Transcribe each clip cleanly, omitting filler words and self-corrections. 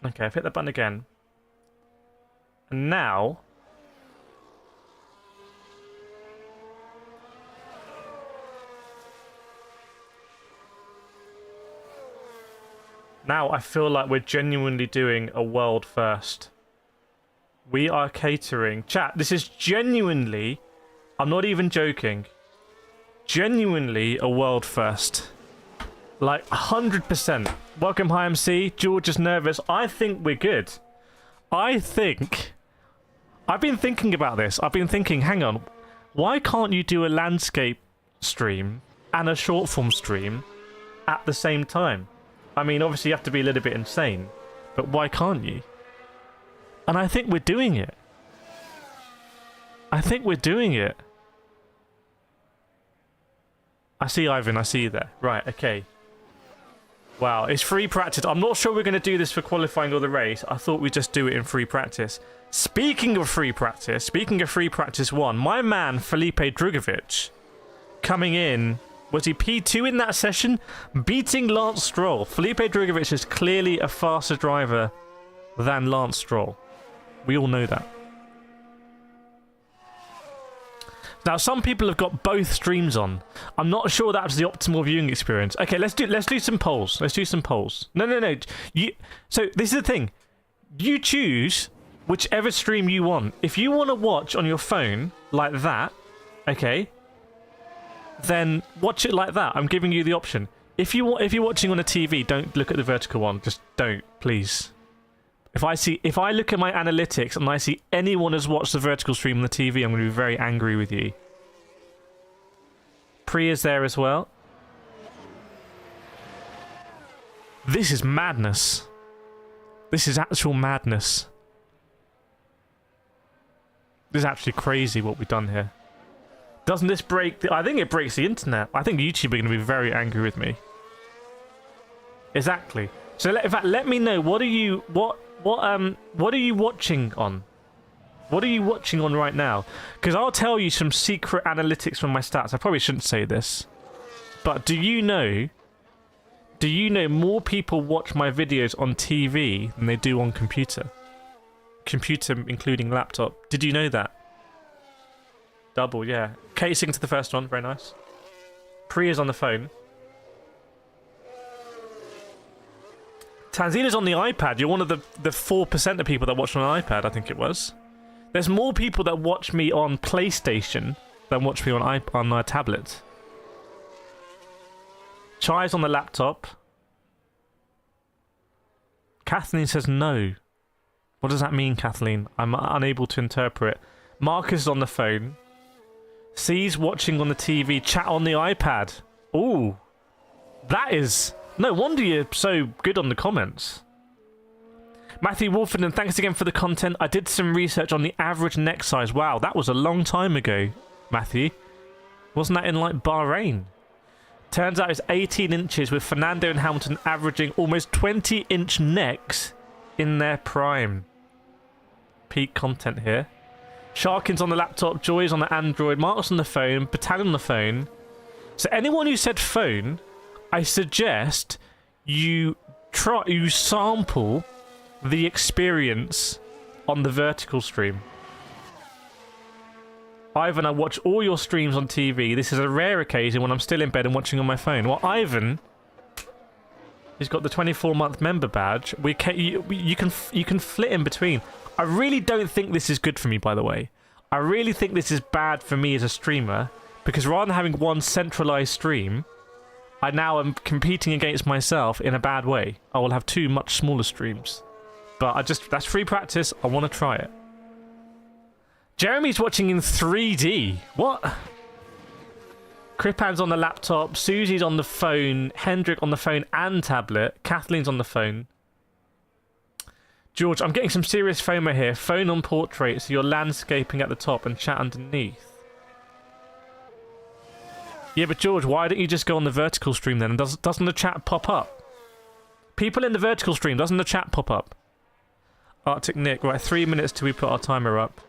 Okay, I've hit the button again. And now... Now I feel like we're genuinely doing a world first. We are catering... Chat, this is genuinely... I'm not even joking. Genuinely a world first. Like, 100%. Welcome, Hi MC. George is nervous. I think we're good. I think... I've been thinking about this. I've been thinking, hang on. Why can't you do a landscape stream and a short form stream at the same time? I mean, obviously you have to be a little bit insane. But why can't you? And I think we're doing it. I think we're doing it. I see Ivan, I see you there. Right, okay. Wow, it's free practice. I'm not sure we're going to do this for qualifying or the race. I thought we'd just do it in free practice. Speaking of free practice 1, my man Felipe Drugovich coming in. Was he P2 in that session? Beating Lance Stroll. Felipe Drugovich is clearly a faster driver than Lance Stroll. We all know that. Now, some people have got both streams on. I'm not sure that's the optimal viewing experience. Okay, let's do some polls. Let's do some polls. No. So this is the thing. You choose whichever stream you want. If you want to watch on your phone like that, okay, then watch it like that. I'm giving you the option. If you're watching on a TV, don't look at the vertical one. Just don't, please. If I look at my analytics and I see anyone has watched the vertical stream on the TV, I'm going to be very angry with you. Pri is there as well. This is madness. This is actual madness. This is actually crazy what we've done here. Doesn't this break I think it breaks the internet. I think YouTube are going to be very angry with me. Exactly. So in fact, let me know, what are you watching on? What are you watching on right now? Because I'll tell you some secret analytics from my stats. I probably shouldn't say this. But do you know more people watch my videos on TV than they do on computer? Computer including laptop. Did you know that? Double, yeah. Casing to the first one, very nice. Pri is on the phone. Tanzina's on the iPad. You're one of the 4% of people that watch on an iPad, I think it was. There's more people that watch me on PlayStation than watch me on a tablet. Chai's on the laptop. Kathleen says no. What does that mean, Kathleen? I'm unable to interpret. Marcus is on the phone. C's watching on the TV. Chat on the iPad. Ooh. That is... No wonder you're so good on the comments. Matthew Wolfenden, thanks again for the content. I did some research on the average neck size. Wow, that was a long time ago, Matthew. Wasn't that in, like, Bahrain? Turns out it's 18 inches, with Fernando and Hamilton averaging almost 20-inch necks in their prime. Peak content here. Sharkin's on the laptop, Joy's on the Android, Mark's on the phone, Battalion on the phone. So anyone who said phone, I suggest you sample the experience on the vertical stream. Ivan, I watch all your streams on TV. This is a rare occasion when I'm still in bed and watching on my phone. Well, Ivan, he's got the 24-month member badge. You can flit in between. I really don't think this is good for me, by the way. I really think this is bad for me as a streamer, because rather than having one centralized stream, I now am competing against myself in a bad way. I will have two much smaller streams. But that's free practice. I want to try it. Jeremy's watching in 3D. What? Kripan's on the laptop. Susie's on the phone. Hendrik on the phone and tablet. Kathleen's on the phone. George, I'm getting some serious FOMO here. Phone on portrait, so you're landscaping at the top and chat underneath. Yeah, but George, why don't you just go on the vertical stream then? And doesn't the chat pop up? People in the vertical stream, doesn't the chat pop up? Arctic Nick, right, 3 minutes till we put our timer up.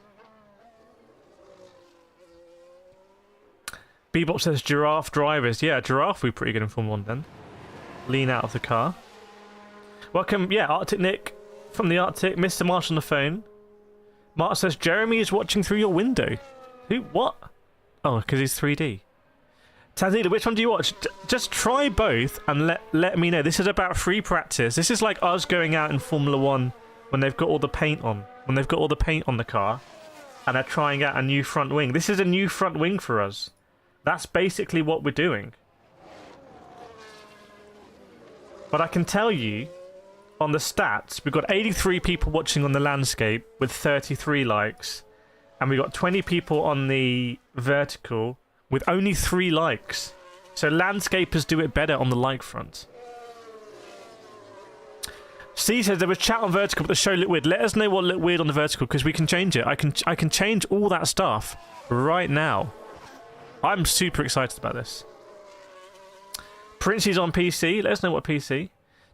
Bebop says giraffe drivers. Yeah, giraffe would be pretty good in Formula 1 then. Lean out of the car. Welcome, yeah, Arctic Nick. from the Arctic. Mr. Marsh on the phone. Mark says, Jeremy is watching through your window. Who? What? Oh, because he's 3D. Tazila, which one do you watch? Just try both and let me know. This is about free practice. This is like us going out in Formula 1 when they've got all the paint on. When they've got all the paint on the car and they're trying out a new front wing. This is a new front wing for us. That's basically what we're doing. But I can tell you, on the stats, we've got 83 people watching on the landscape with 33 likes. And we got 20 people on the vertical with only 3 likes. So landscapers do it better on the like front. C says there was chat on vertical, but the show looked weird. Let us know what looked weird on the vertical, because we can change it. I can change all that stuff right now. I'm super excited about this. Princey's on PC. Let us know what PC.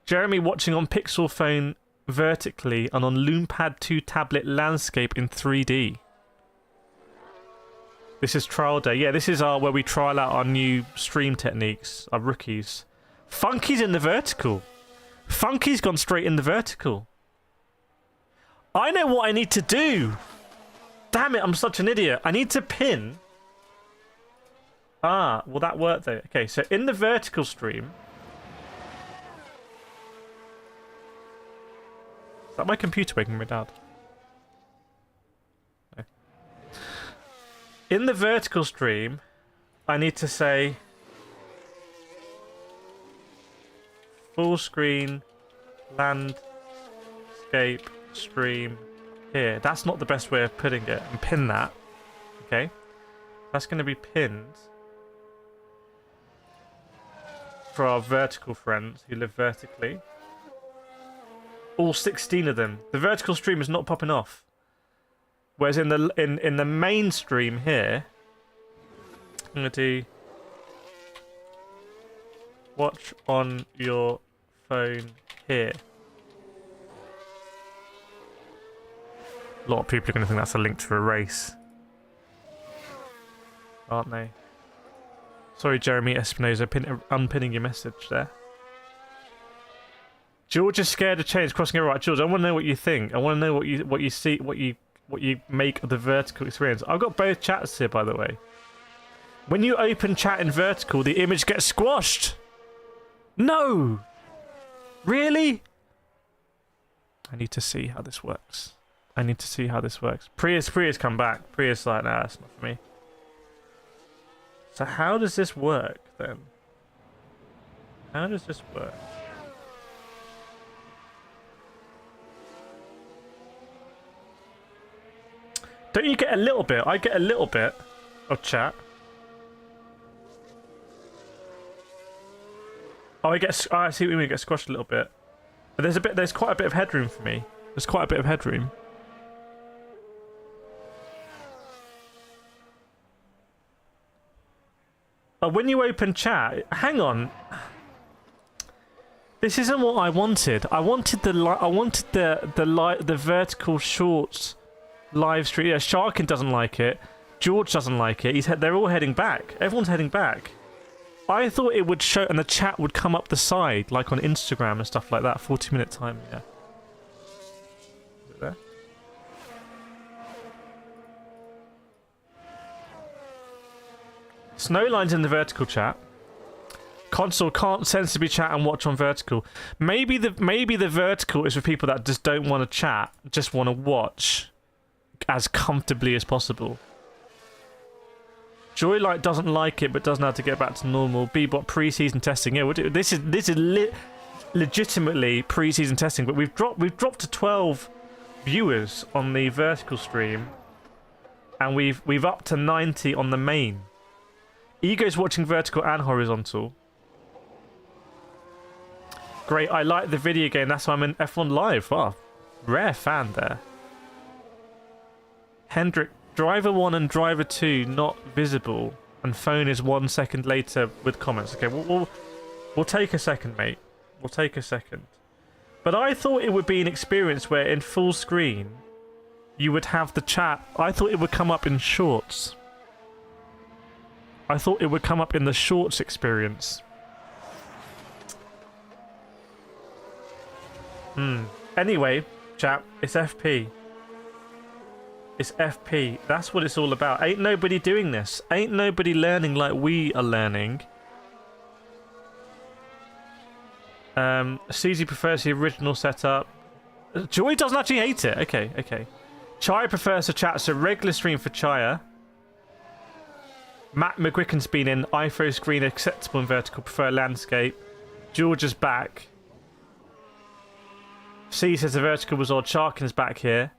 Jeremy watching on Pixel phone vertically and on Loompad 2 tablet landscape in 3D. This is trial day. Yeah, this is where we trial out our new stream techniques, our rookies. Funky's in the vertical. Funky's gone straight in the vertical. I know what I need to do. Damn it, I'm such an idiot. I need to pin. Ah, will that work though? Okay, so in the vertical stream. Is that my computer waking me dad? No. In the vertical stream, I need to say full screen landscape stream here. That's not the best way of putting it. And pin that. Okay. That's going to be pinned for our vertical friends who live vertically. All 16 of them. The vertical stream is not popping off. Whereas in the main stream here, I'm going to do watch on your phone here. A lot of people are going to think that's a link to a race, aren't they? Sorry, Jeremy Espinosa, unpinning your message there. George is scared of change, crossing over. Right, George, I want to know what you think. I want to know what you see, what you make of the vertical experience. I've got both chats here, by the way. When you open chat in vertical, the image gets squashed. No! Really? I need to see how this works. I need to see how this works. Prius come back. Prius like, nah, that's not for me. So how does this work, then? How does this work? Don't you get a little bit? I get a little bit of chat. Oh, I see what you mean. Get squashed a little bit, but there's quite a bit of headroom for me. There's quite a bit of headroom. But when you open chat, hang on. This isn't what I wanted. I wanted the vertical shorts live stream. Yeah, Sharkin doesn't like it. George doesn't like it. They're all heading back. Everyone's heading back. I thought it would show and the chat would come up the side, like on Instagram and stuff like that. 40-minute time, yeah. Is it there? Snowline's in the vertical chat. Console can't sensibly chat and watch on vertical. Maybe the vertical is for people that just don't want to chat, just want to watch as comfortably as possible. Joylight doesn't like it, but doesn't have to get back to normal. Bebop pre-season testing. Yeah, this is legitimately pre-season testing, but we've dropped to 12 viewers on the vertical stream, and we've up to 90 on the main. Ego's watching vertical and horizontal. Great, I like the video game. That's why I'm in F1 Live. Wow, rare fan there. Hendrick, driver 1 and driver 2 not visible, and phone is 1 second later with comments. Okay, we'll take a second, mate. We'll take a second. But I thought it would be an experience where in full screen you would have the chat. I thought it would come up in shorts. I thought it would come up in the shorts experience. Anyway, Chap, it's FP. It's FP. That's what it's all about. Ain't nobody doing this. Ain't nobody learning like we are learning. Susie prefers the original setup. Joy doesn't actually hate it. Okay, okay. Chaya prefers the chat, so regular stream for Chaya. Matt McGuicken's been in. iPhone screen acceptable in vertical, prefer landscape. George is back. C says the vertical was odd. Sharkin's back here.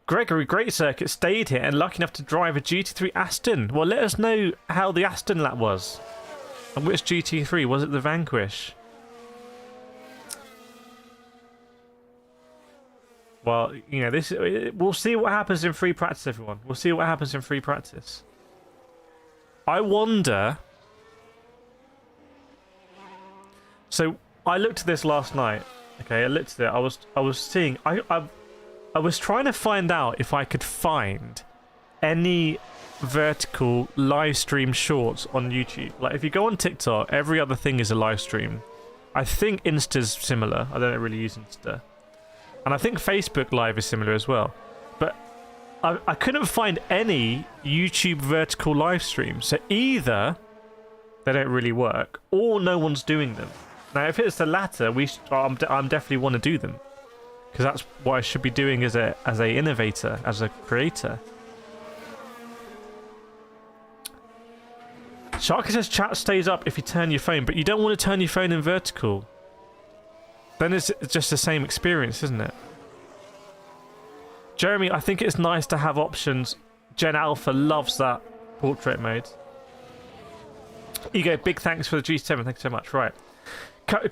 Gregory, great circuit, stayed here and lucky enough to drive a GT3 Aston. Well, let us know how the Aston lap was. And which GT3? Was it the Vanquish? Well, you know, this. We'll see what happens in free practice, everyone. We'll see what happens in free practice. I wonder. So I looked at this last night. Okay, I looked at it. I was seeing. I was trying to find out if I could find any vertical live stream shorts on YouTube. Like if you go on TikTok, every other thing is a live stream. I think Insta's similar. I don't really use Insta. And I think Facebook Live is similar as well. But I couldn't find any YouTube vertical live streams. So either they don't really work, or no one's doing them. Now, if it's the latter, I'm definitely want to do them. Because that's what I should be doing as a innovator, as a creator. Sharky says chat stays up if you turn your phone, but you don't want to turn your phone in vertical. Then it's just the same experience, isn't it? Jeremy, I think it's nice to have options. Gen Alpha loves that portrait mode. Ego, big thanks for the G7. Thanks so much. Right.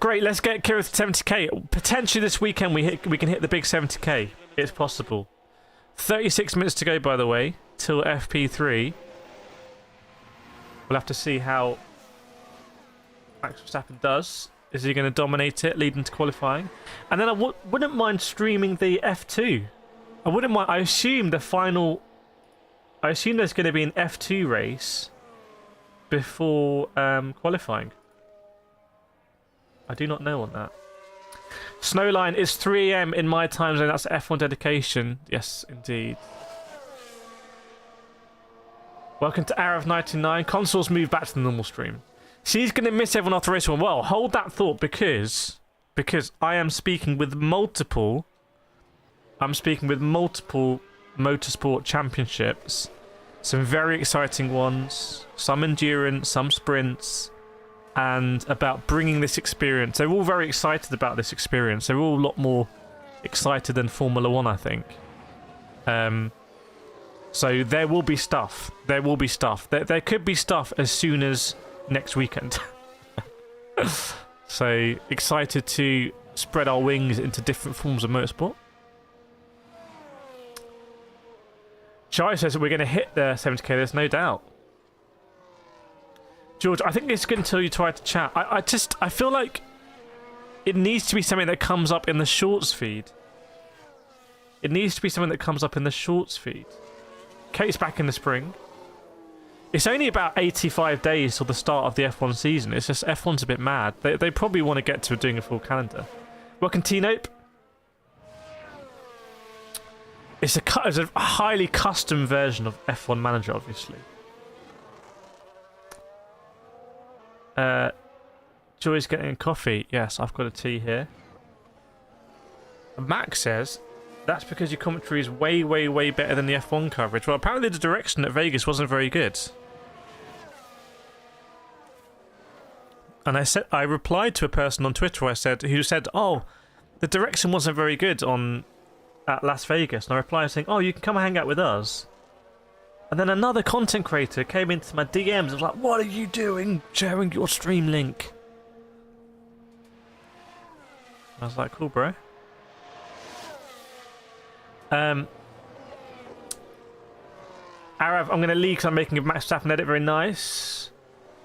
Great, let's get Kireth to 70k. Potentially this weekend we can hit the big 70k. It's possible. 36 minutes to go, by the way, till FP3. We'll have to see how Max Verstappen does. Is he going to dominate it, leading to qualifying? And then I wouldn't mind streaming the F2. I wouldn't mind. I assume there's going to be an F2 race before qualifying. I do not know on that. Snowline is 3 AM in my time zone. That's F1 dedication. Yes, indeed. Welcome to Hour of 99. Consoles move back to the normal stream. She's going to miss everyone after race 1. Well, hold that thought because I am speaking with multiple. I'm speaking with multiple motorsport championships. Some very exciting ones. Some endurance, some sprints. And about bringing this experience. They're all very excited about this experience. They're all a lot more excited than Formula 1, I think. So there will be stuff. There will be stuff. There could be stuff as soon as next weekend. So excited to spread our wings into different forms of motorsport. Chai says that we're going to hit the 70k. There's no doubt. George, I think it's good until you try to chat. I feel like it needs to be something that comes up in the shorts feed. It needs to be something that comes up in the shorts feed. Kate's back in the spring. It's only about 85 days till the start of the F1 season. It's just F1's a bit mad. They probably want to get to doing a full calendar. Welcome, T-Nope. It's a highly custom version of F1 Manager, obviously. Joy's getting coffee. Yes, I've got a tea here. Max says that's because your commentary is way, way, way better than the F1 coverage. Well, apparently the direction at Vegas wasn't very good. And I replied to a person on Twitter who said, oh, the direction wasn't very good at Las Vegas. And I replied saying, oh, you can come and hang out with us. And then another content creator came into my DMs and was like, what are you doing sharing your stream link? I was like, cool, bro. Arav, I'm going to leave because I'm making a Max Verstappen edit. Very nice.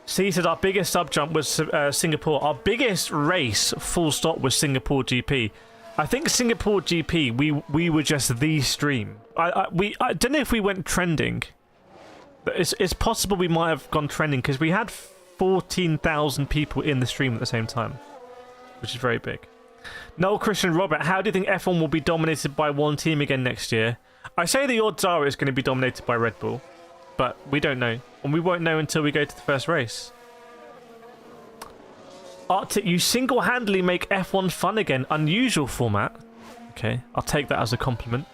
C said our biggest sub jump was Singapore. Our biggest race, full stop, was Singapore GP. I think Singapore GP, we were just the stream. I don't know if we went trending. It's possible we might have gone trending because we had 14,000 people in the stream at the same time, which is very big. Noel Christian Robert, how do you think F1 will be dominated by one team again next year? I say the odds are it's going to be dominated by Red Bull, but we don't know. And we won't know until we go to the first race. Arctic, you single-handedly make F1 fun again. Unusual format. Okay, I'll take that as a compliment.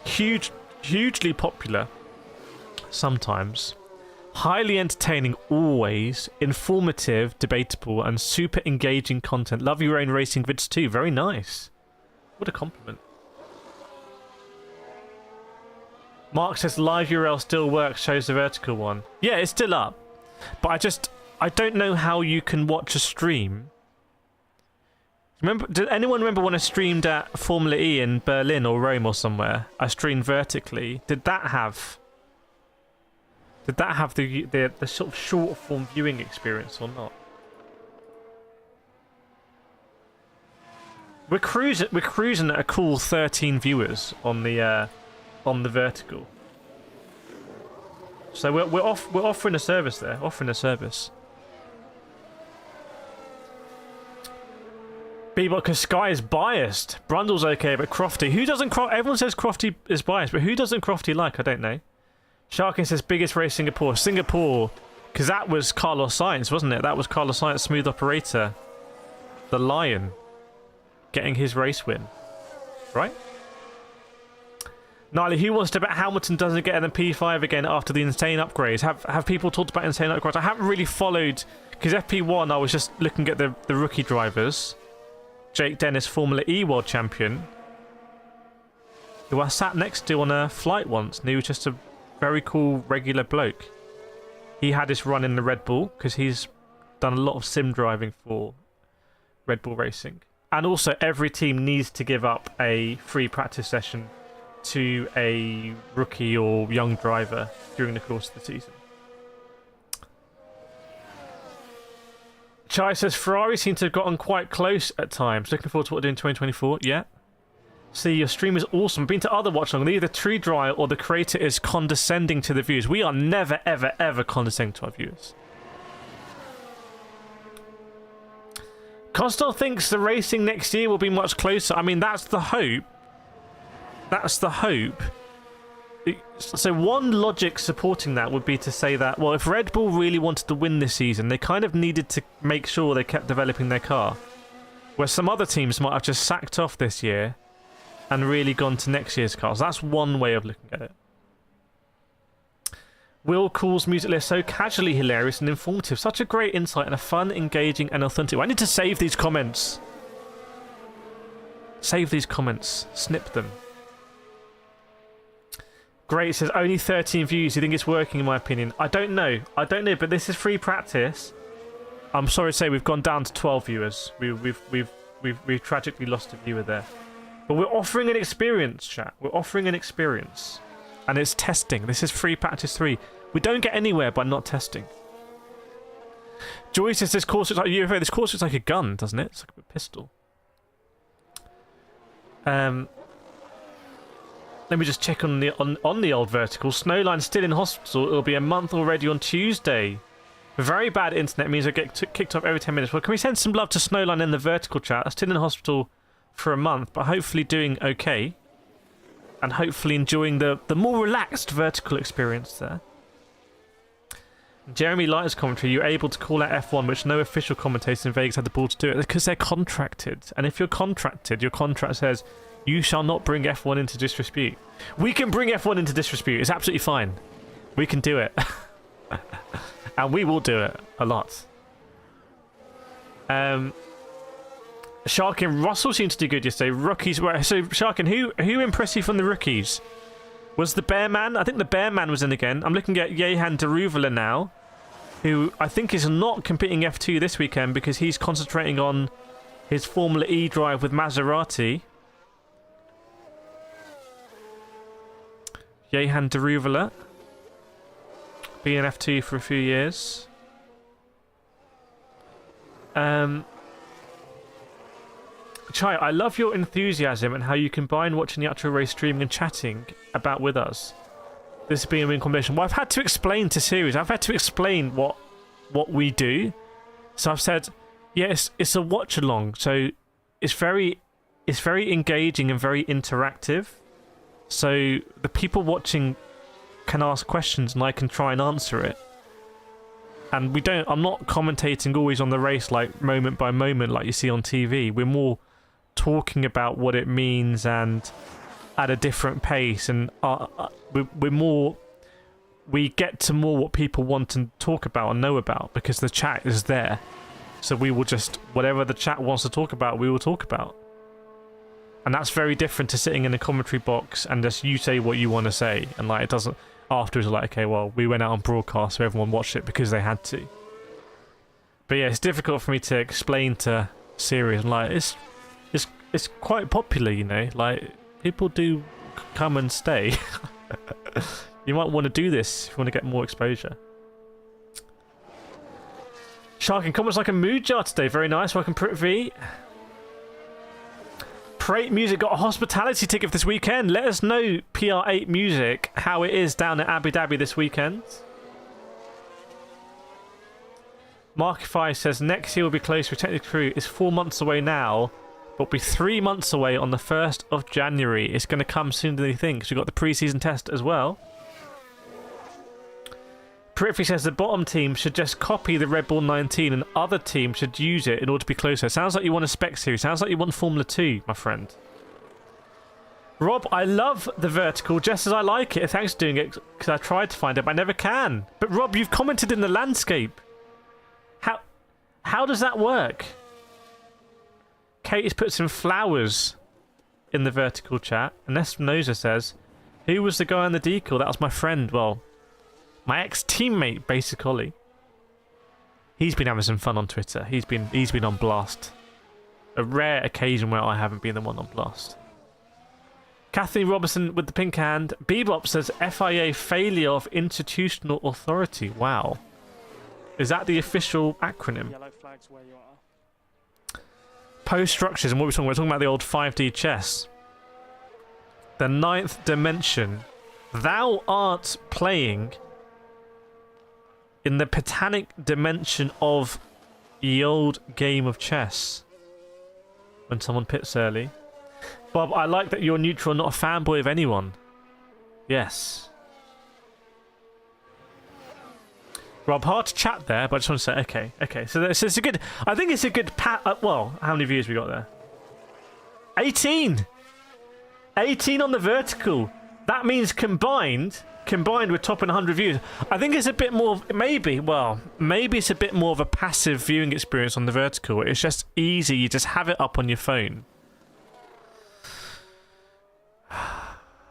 Hugely popular. Sometimes. Highly entertaining, always. Informative, debatable, and super engaging content. Love your own racing vids too. Very nice. What a compliment. Mark says live URL still works, shows the vertical one. Yeah, it's still up. But I don't know how you can watch a stream. Did anyone remember when I streamed at Formula E in Berlin or Rome or somewhere? I streamed vertically. Did that have the sort of short form viewing experience or not? We're cruising at a cool 13 viewers on the vertical. So we're offering a service there. Because Sky is biased. Brundle's okay, but Crofty. Everyone says Crofty is biased, but who doesn't Crofty like? I don't know. Sharkin says biggest race Singapore. Singapore, because that was Carlos Sainz, wasn't it? That was Carlos Sainz, smooth operator. The Lion. Getting his race win. Right? Niley, who wants to bet Hamilton doesn't get an P5 again after the insane upgrades? Have people talked about insane upgrades? I haven't really followed, because FP1 I was just looking at the rookie drivers. Jake Dennis, Formula E World Champion, who I sat next to on a flight once, and he was just a very cool regular bloke. He had his run in the Red Bull, because he's done a lot of sim driving for Red Bull Racing. And also, every team needs to give up a free practice session to a rookie or young driver during the course of the season. Chai says Ferrari seem to have gotten quite close at times. Looking forward to what we're doing in 2024. Yeah. See, your stream is awesome. Been to other watch-along. Either tree dry or the creator is condescending to the viewers. We are never, ever, ever condescending to our viewers. Costello thinks the racing next year will be much closer. I mean, that's the hope. That's the hope. So one logic supporting that would be to say that, well, if Red Bull really wanted to win this season, they kind of needed to make sure they kept developing their car. Where some other teams might have just sacked off this year and really gone to next year's cars. That's one way of looking at it. Will calls music list so casually hilarious and informative. Such a great insight and a fun, engaging and authentic. I need to save these comments. Save these comments. Snip them. Great, it says only 13 views. You think it's working in my opinion? I don't know, but this is free practice. I'm sorry to say we've gone down to 12 viewers. We've tragically lost a viewer there. But we're offering an experience, chat. We're offering an experience. And it's testing. This is free practice 3. We don't get anywhere by not testing. Joy says this course looks like a UFO. This course looks like a gun, doesn't it? It's like a pistol. Let me just check on the old vertical. Snowline's still in hospital. It'll be a month already on Tuesday. Very bad internet means I get kicked off every 10 minutes. Well, can we send some love to Snowline in the vertical chat? I'm still in hospital for a month, but hopefully doing okay. And hopefully enjoying the more relaxed vertical experience there. Jeremy Lighter's commentary, you're able to call out F1, which no official commentators in Vegas had the ball to do it, because they're contracted. And if you're contracted, your contract says, you shall not bring F1 into disrepute. We can bring F1 into disrepute. It's absolutely fine. We can do it. And we will do it a lot. Sharkin, Russell seemed to do good yesterday. Rookies. So, Sharkin, who impressed you from the rookies? Was the Bearman? I think the Bearman was in again. I'm looking at Jehan Deruvala now, who I think is not competing F2 this weekend because he's concentrating on his Formula E drive with Maserati. Jehan Deruvala. Been in F2 for a few years. Chai, I love your enthusiasm and how you combine watching the actual race streaming and chatting about with us. This has been a win combination. Well, I've had to explain to series. I've had to explain what we do. So I've said, yes, it's a watch along. So it's very engaging and very interactive. So the people watching can ask questions and I can try and answer it. And I'm not commentating always on the race like moment by moment like you see on TV. We're more talking about what it means and at a different pace, and we get to more what people want to talk about and know about because the chat is there. So we will just, whatever the chat wants to talk about, we will talk about. And that's very different to sitting in a commentary box and just you say what you want to say, and like it doesn't afterwards like, okay, well, we went out on broadcast so everyone watched it because they had to. But yeah, it's difficult for me to explain to Siri, and like it's quite popular, you know, like people do come and stay. You might want to do this if you want to get more exposure. Sharking comments like a mood jar today. Very nice. Welcome, Prithvi. Pr8 Music got a hospitality ticket this weekend. Let us know, PR8 Music, how it is down at Abu Dhabi this weekend. Markify says next year will be close. Technical crew is 4 months away now, but will be 3 months away on the 1st of January. It's going to come sooner than you think. So we've got the pre-season test as well. Prithvi says the bottom team should just copy the Red Bull 19 and other teams should use it in order to be closer. Sounds like you want a spec series. Sounds like you want Formula 2, my friend. Rob, I love the vertical just as I like it. Thanks for doing it because I tried to find it, but I never can. But Rob, you've commented in the landscape. How does that work? Kate has put some flowers in the vertical chat. And Espinoza says, who was the guy on the decal? That was my friend. Well, my ex-teammate, basically. He's been having some fun on Twitter. He's been on blast. A rare occasion where I haven't been the one on blast. Kathleen Robertson with the pink hand. Bebop says FIA failure of institutional authority. Wow. Is that the official acronym? Yellow flags where you are. Post structures, and what we're talking about? We're talking about the old 5D chess. The 9th dimension. Thou art playing in the Patanic dimension of the old game of chess. When someone pits early. Bob, I like that you're neutral, not a fanboy of anyone. Yes. Rob, hard to chat there, but I just want to say, okay. So it's a good, I think it's a good well, how many views we got there? 18! 18 on the vertical. That means combined with topping 100 views. I think it's a bit more, maybe it's a bit more of a passive viewing experience on the vertical. It's just easy, you just have it up on your phone.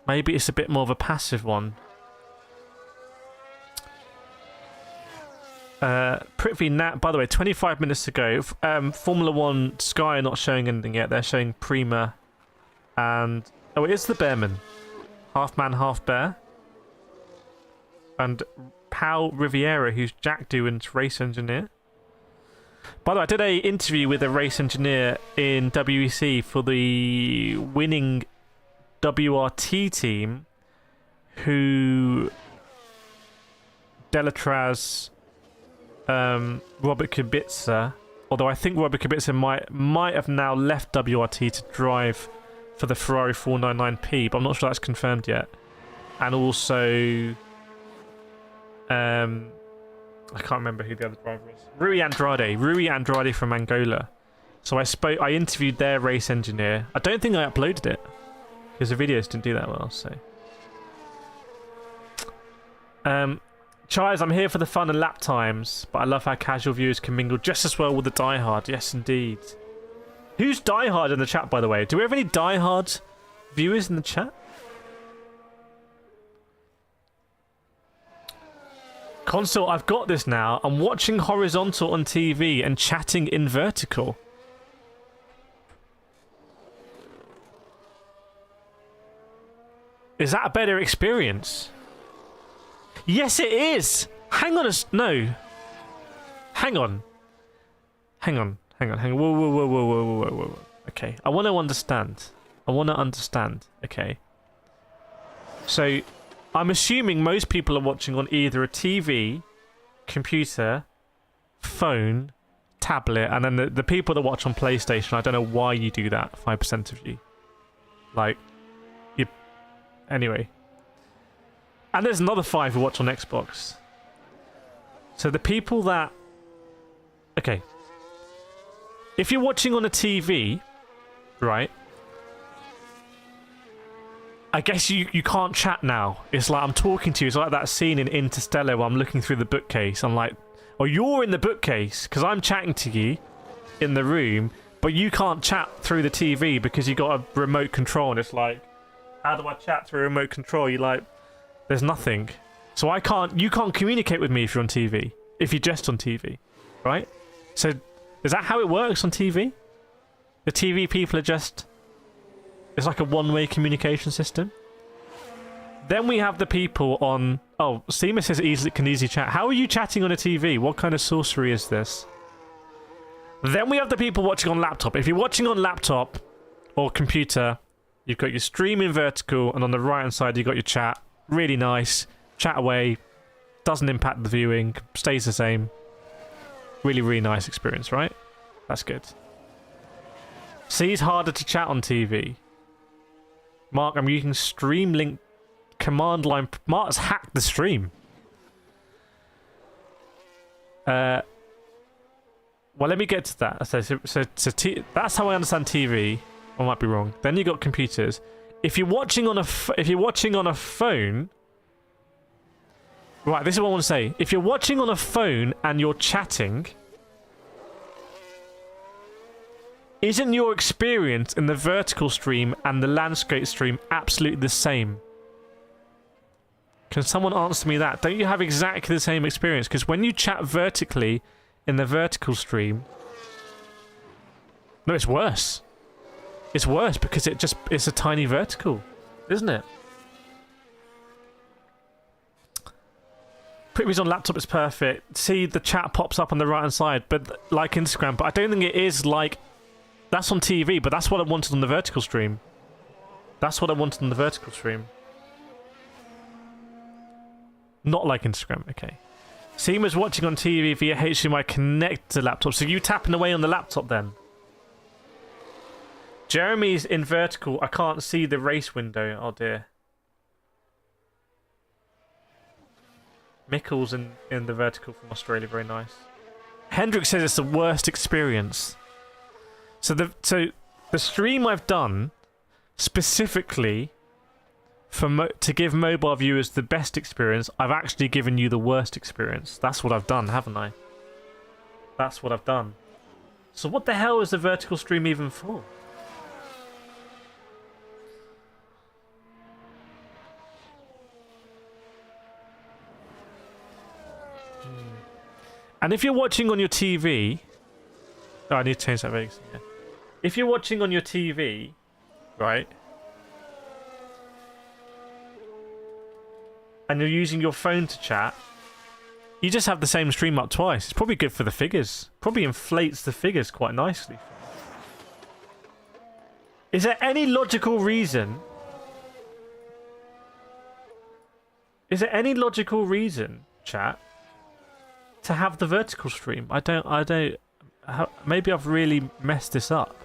Maybe it's a bit more of a passive one. Prithvi Nat, by the way, 25 minutes to go. Formula 1 Sky are not showing anything yet. They're showing Prima and... oh, it is the Bearman. Half man, half bear. And Pau Riviera, who's Jack Doohan's race engineer. By the way, I did an interview with a race engineer in WEC for the winning WRT team, who Delatraz, Robert Kubica, although I think Robert Kubica might have now left WRT to drive for the Ferrari 499P, but I'm not sure that's confirmed yet. And also, I can't remember who the other driver is. Rui Andrade from Angola. So I interviewed their race engineer. I don't think I uploaded it because the videos didn't do that well. So, Chires, I'm here for the fun and lap times, but I love how casual viewers can mingle just as well with the diehard. Yes, indeed. Who's diehard in the chat, by the way? Do we have any diehard viewers in the chat? Console, I've got this now. I'm watching horizontal on TV and chatting in vertical. Is that a better experience? Yes, it is. Hang on no. Hang on. Whoa. Okay, I want to understand. Okay. So, I'm assuming most people are watching on either a TV, computer, phone, tablet, and then the people that watch on PlayStation, I don't know why you do that, 5% of you. Like, you... Anyway. And there's another 5 who watch on Xbox. So the people that... Okay. If you're watching on a TV, right? I guess you can't chat now. It's like I'm talking to you. It's like that scene in Interstellar where I'm looking through the bookcase. I'm like, oh, you're in the bookcase because I'm chatting to you in the room, but you can't chat through the TV because you got a remote control. And it's like, how do I chat through a remote control? You're like, there's nothing. So you can't communicate with me if you're on TV. If you're just on TV, right? So is that how it works on TV? The TV people are just... It's like a one-way communication system. Then we have the people on... Oh, Seema says can easily chat. How are you chatting on a TV? What kind of sorcery is this? Then we have the people watching on laptop. If you're watching on laptop or computer, you've got your stream in vertical, and on the right-hand side, you've got your chat. Really nice. Chat away. Doesn't impact the viewing. Stays the same. Really, really nice experience, right? That's good. See, it's harder to chat on TV. Mark, I'm using Stream Link command line. Mark's hacked the stream. Well, let me get to that. So that's how I understand TV. I might be wrong. Then you got computers. If you're watching on a phone, right? This is what I want to say. If you're watching on a phone and you're chatting, isn't your experience in the vertical stream and the landscape stream absolutely the same? Can someone answer me that? Don't you have exactly the same experience? Because when you chat vertically in the vertical stream... No, it's worse. It's worse because it's a tiny vertical, isn't it? Previews on laptop is perfect. See, the chat pops up on the right-hand side, but like Instagram. But I don't think it is like... That's on TV, but that's what I wanted on the vertical stream. That's what I wanted on the vertical stream. Not like Instagram, okay. Seema's watching on TV via HDMI connected to laptop. So you tapping away on the laptop then? Jeremy's in vertical. I can't see the race window. Oh dear. Mickle's in the vertical from Australia. Very nice. Hendrik says it's the worst experience. So the stream I've done specifically to give mobile viewers the best experience, I've actually given you the worst experience. That's what I've done, haven't I? That's what I've done. So what the hell is the vertical stream even for? And if you're watching on your TV... Oh, I need to change that vacancy. Yeah. If you're watching on your TV, right, and you're using your phone to chat, you just have the same stream up twice. It's probably good for the figures. Probably inflates the figures quite nicely. Is there any logical reason? Is there any logical reason, chat, to have the vertical stream? I don't. Maybe I've really messed this up.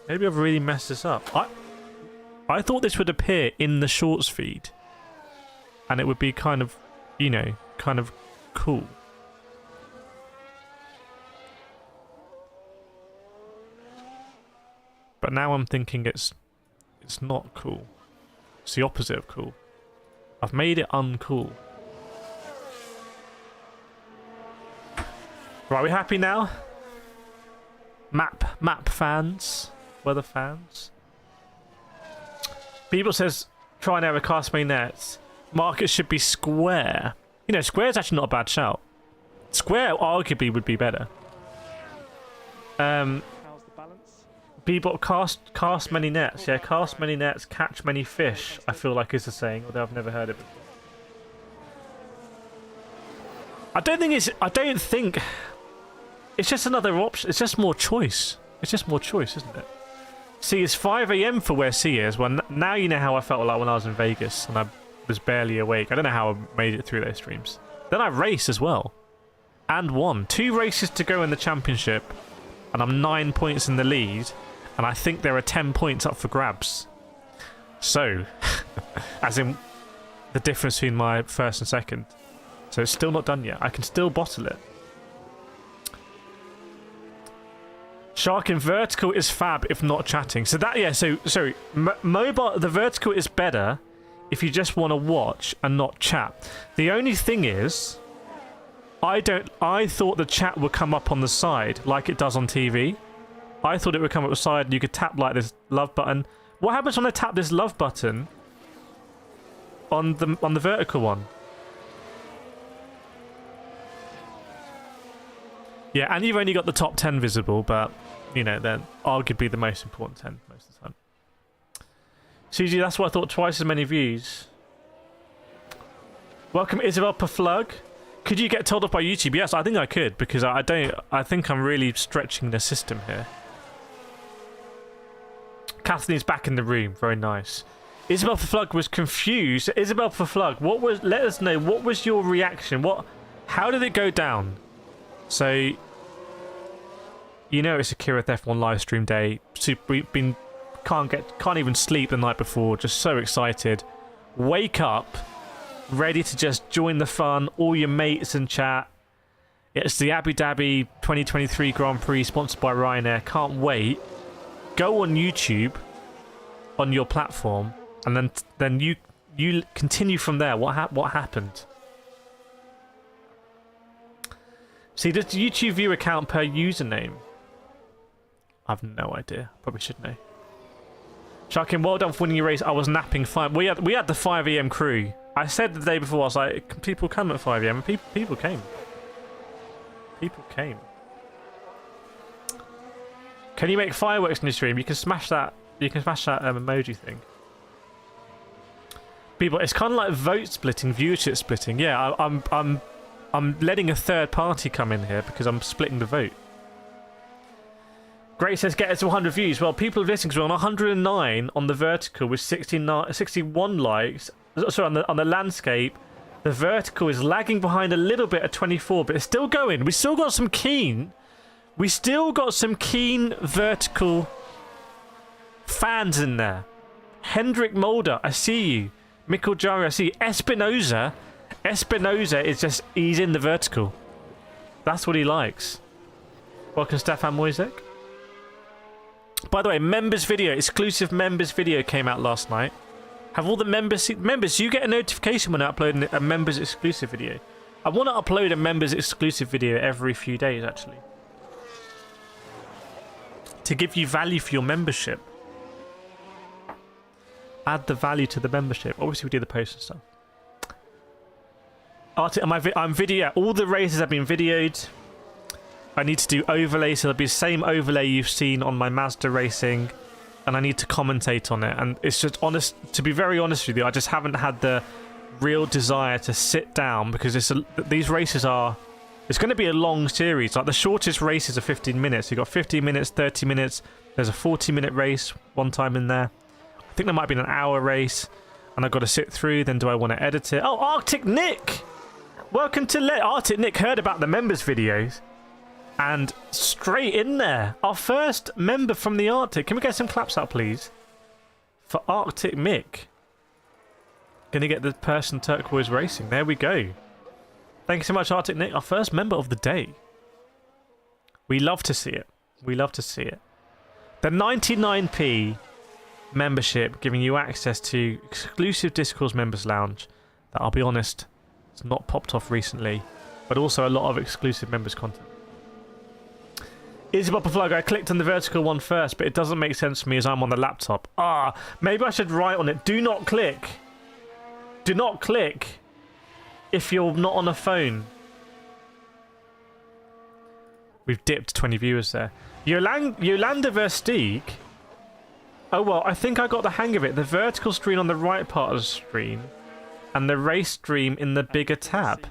Maybe I've really messed this up. I thought this would appear in the shorts feed. And it would be kind of, you know, kind of cool. But now I'm thinking it's not cool. It's the opposite of cool. I've made it uncool. Right, we happy now? Map fans, weather fans. People says try and error cast my nets. Market should be square. You know, square is actually not a bad shout. Square arguably would be better. How's the balance? People cast many nets. Yeah, cast many nets, catch many fish. I feel like is the saying, although I've never heard it before. I don't think. It's just another option. It's just more choice. It's just more choice, isn't it? See, it's 5 AM for where C is. Well, now you know how I felt like when I was in Vegas and was barely awake. I don't know how I made it through those streams. Then I raced as well. And won. 2 races to go in the championship. And I'm 9 points in the lead. And I think there are 10 points up for grabs. So, as in the difference between my first and second. So it's still not done yet. I can still bottle it. Shark in vertical is fab if not chatting. So that, yeah, so sorry, mobile, the vertical is better if you just want to watch and not chat. The only thing is, I thought the chat would come up on the side like it does on TV. I thought it would come up the side and you could tap like this love button. What happens when I tap this love button on the vertical one? Yeah, and you've only got the top 10 visible, but, you know, they're arguably the most important 10 most of the time. CG, that's why I thought twice as many views. Welcome, Isabel Paflug. Could you get told off by YouTube? Yes, I think I could, because I think I'm really stretching the system here. Kathleen's back in the room. Very nice. Isabel Paflug was confused. Isabel Paflug, let us know, what was your reaction? How did it go down? So, you know it's a Kireth F1 live stream day. Can't even sleep the night before. Just so excited. Wake up, ready to just join the fun. All your mates and chat. It's the Abu Dhabi 2023 Grand Prix sponsored by Ryanair. Can't wait. Go on YouTube, on your platform, and then you continue from there. What happened? See, does the YouTube viewer count per username? I've no idea. Probably should know. Sharkin, well done for winning your race. I was napping fine. We had the 5 AM crew. I said the day before, I was like, can people come at 5 AM? And people came. People came. Can you make fireworks in your stream? You can smash that. You can smash that emoji thing. People, it's kind of like vote splitting, viewership splitting. Yeah, I'm letting a third party come in here because I'm splitting the vote. Great says get us to 100 views. Well, people are listening to on 109 on the vertical with 61 likes. Sorry, on the landscape, the vertical is lagging behind a little bit at 24, but it's still going. We still got some keen vertical fans in there. Hendrik Mulder, I see you. Mikkel Jari, I see you. Espinoza is just, he's in the vertical. That's what he likes. Welcome, Stefan Moisek. By the way, exclusive members video came out last night. Have all the members, you get a notification when I upload a members exclusive video. I want to upload a members exclusive video every few days, actually. To give you value for your membership. Add the value to the membership. Obviously, we do the post and stuff. I'm video. All the races have been videoed. I need to do overlay, so there'll be the same overlay you've seen on my Mazda racing, and I need to commentate on it. And it's just honest. To be very honest with you, I just haven't had the real desire to sit down because these races are. It's going to be a long series. Like the shortest races are 15 minutes. You've got 15 minutes, 30 minutes. There's a 40-minute race one time in there. I think there might be an hour race, and I've got to sit through. Then do I want to edit it? Oh, Arctic Nick! Welcome to Arctic Nick. Heard about the members videos, and straight in there, our first member from the Arctic. Can we get some claps up, please, for Arctic Mick? Gonna get the person turquoise racing. There we go. Thank you so much, Arctic Nick. Our first member of the day. We love to see it. We love to see it. The 99p membership giving you access to exclusive Discourse Members Lounge that, I'll be honest, it's not popped off recently, but also a lot of exclusive members content. Isabel Paflug, I clicked on the vertical one first, but it doesn't make sense for me as I'm on the laptop. Maybe I should write on it. Do not click. Do not click if you're not on a phone. We've dipped 20 viewers there. Yolanda Versteeg. Oh, well, I think I got the hang of it. The vertical screen on the right part of the screen and the race stream in the bigger tab.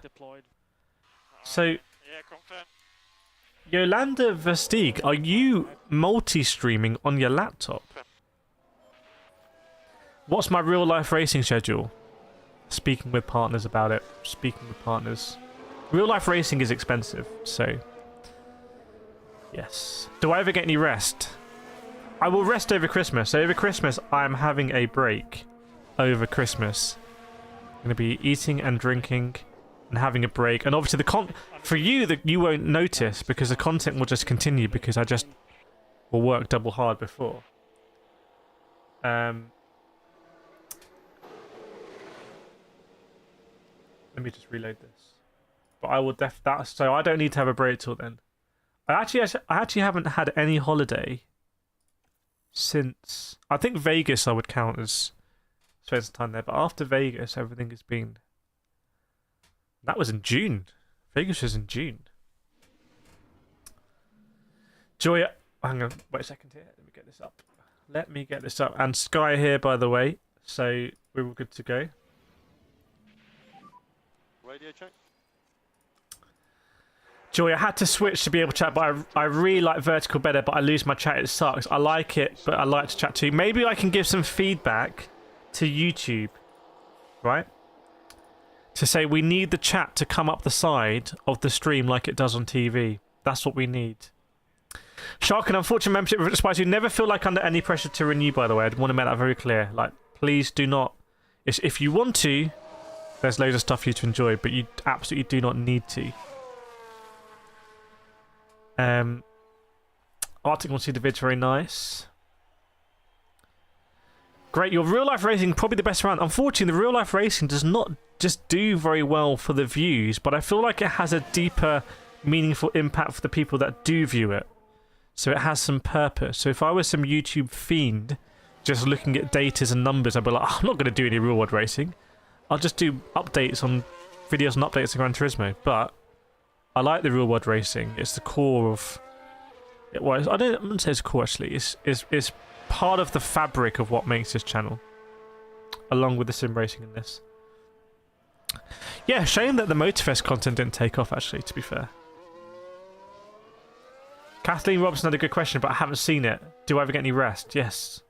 So, Yolanda Versteeg, are you multi-streaming on your laptop? What's my real-life racing schedule? speaking with partners about it. Speaking with partners. Real life racing is expensive, so yes. Do I ever get any rest? I will rest over Christmas. So over Christmas, I'm having a break. Over Christmas, I'm going to be eating and drinking and having a break. And obviously, for you, that you won't notice because the content will just continue because I just will work double hard before. Let me just reload this. But I will so I don't need to have a break till then. I actually haven't had any holiday since, I think Vegas I would count as spend some time there, but after Vegas everything has been, that was in June. Vegas was in June. Joy, hang on, wait a second here, let me get this up. And Sky here, by the way, so we're all good to go. Radio check. Joy, I had to switch to be able to chat, but I really like vertical better, but I lose my chat. It sucks. I like it, but I like to chat too. Maybe I can give some feedback to YouTube, right? To say we need the chat to come up the side of the stream like it does on TV. That's what we need. Shark, an unfortunate membership despite you never feel like under any pressure to renew, by the way. I want to make that very clear. Like, please do not. If you want to, there's loads of stuff for you to enjoy, but you absolutely do not need to. Arctic wants to see the vids, very nice. Great, your real life racing probably the best around. Unfortunately, the real life racing does not just do very well for the views, but I feel like it has a deeper, meaningful impact for the people that do view it. So it has some purpose. So if I was some YouTube fiend just looking at datas and numbers, I'd be like, I'm not going to do any real world racing. I'll just do updates on videos and updates on Gran Turismo. But I like the real world racing. It's the core of it. Was I wouldn't say it's core actually. It's part of the fabric of what makes this channel, along with the sim racing in this. Yeah, shame that the Motorfest content didn't take off. Actually, to be fair. Kathleen Robson had a good question, but I haven't seen it. Do I ever get any rest? Yes.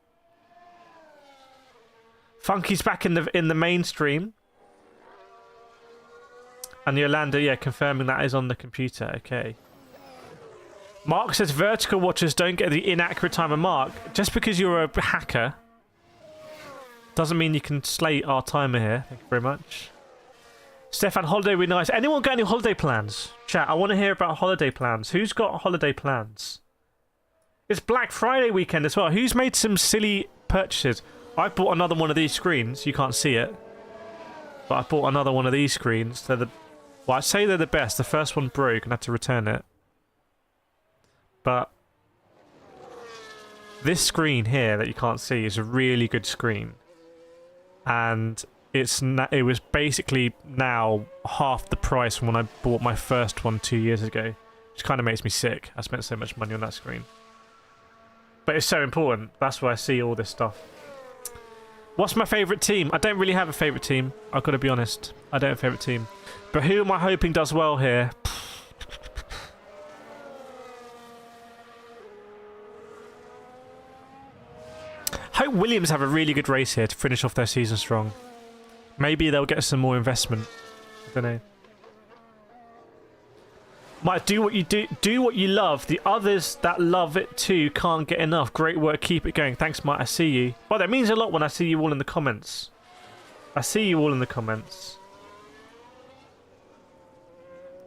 Funky's back in the mainstream. And Yolanda, yeah, confirming that is on the computer. Okay. Mark says vertical watchers don't get the inaccurate timer. Mark, just because you're a hacker doesn't mean you can slate our timer here. Thank you very much. Stefan, holiday would be nice. Anyone got any holiday plans? Chat, I want to hear about holiday plans. Who's got holiday plans? It's Black Friday weekend as well. Who's made some silly purchases? I bought another one of these screens. You can't see it. But I bought another one of these screens. They're the... Well, I'd say they're the best. The first one broke and I had to return it. But this screen here that you can't see is a really good screen. And it was basically now half the price from when I bought my first one 2 years ago. Which kind of makes me sick. I spent so much money on that screen. But it's so important. That's why I see all this stuff. What's my favourite team? I don't really have a favourite team. I've got to be honest. I don't have a favourite team. But who am I hoping does well here? Hope Williams have a really good race here to finish off their season strong. Maybe they'll get some more investment. I don't know. Might do what you do what you love. The others that love it too can't get enough. Great work, keep it going. Thanks, Mike. I see you. Well, that means a lot when I see you all in the comments. I see you all in the comments.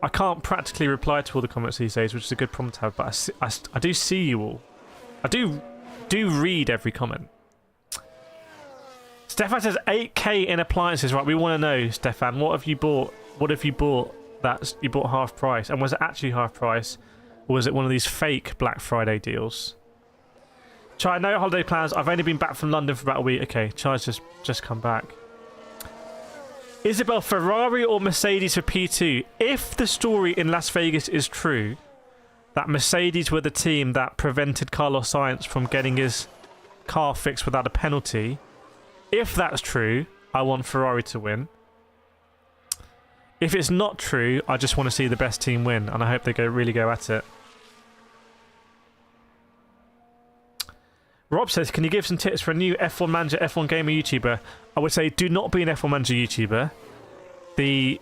I can't practically reply to all the comments these days, which is a good problem to have, but I do see you all. I do read every comment. Stefan says 8k in appliances. Right, we want to know, Stefan, what have you bought? What have you bought that you bought half price? And was it actually half price? Or was it one of these fake Black Friday deals? Chai, no holiday plans. I've only been back from London for about a week. Okay, Chai's just come back. Isabel, Ferrari or Mercedes for P2? If the story in Las Vegas is true, that Mercedes were the team that prevented Carlos Sainz from getting his car fixed without a penalty, if that's true, I want Ferrari to win. If it's not true, I just want to see the best team win, and I hope they really go at it. Rob says, can you give some tips for a new F1 manager, F1 gamer YouTuber? I would say do not be an F1 manager YouTuber. The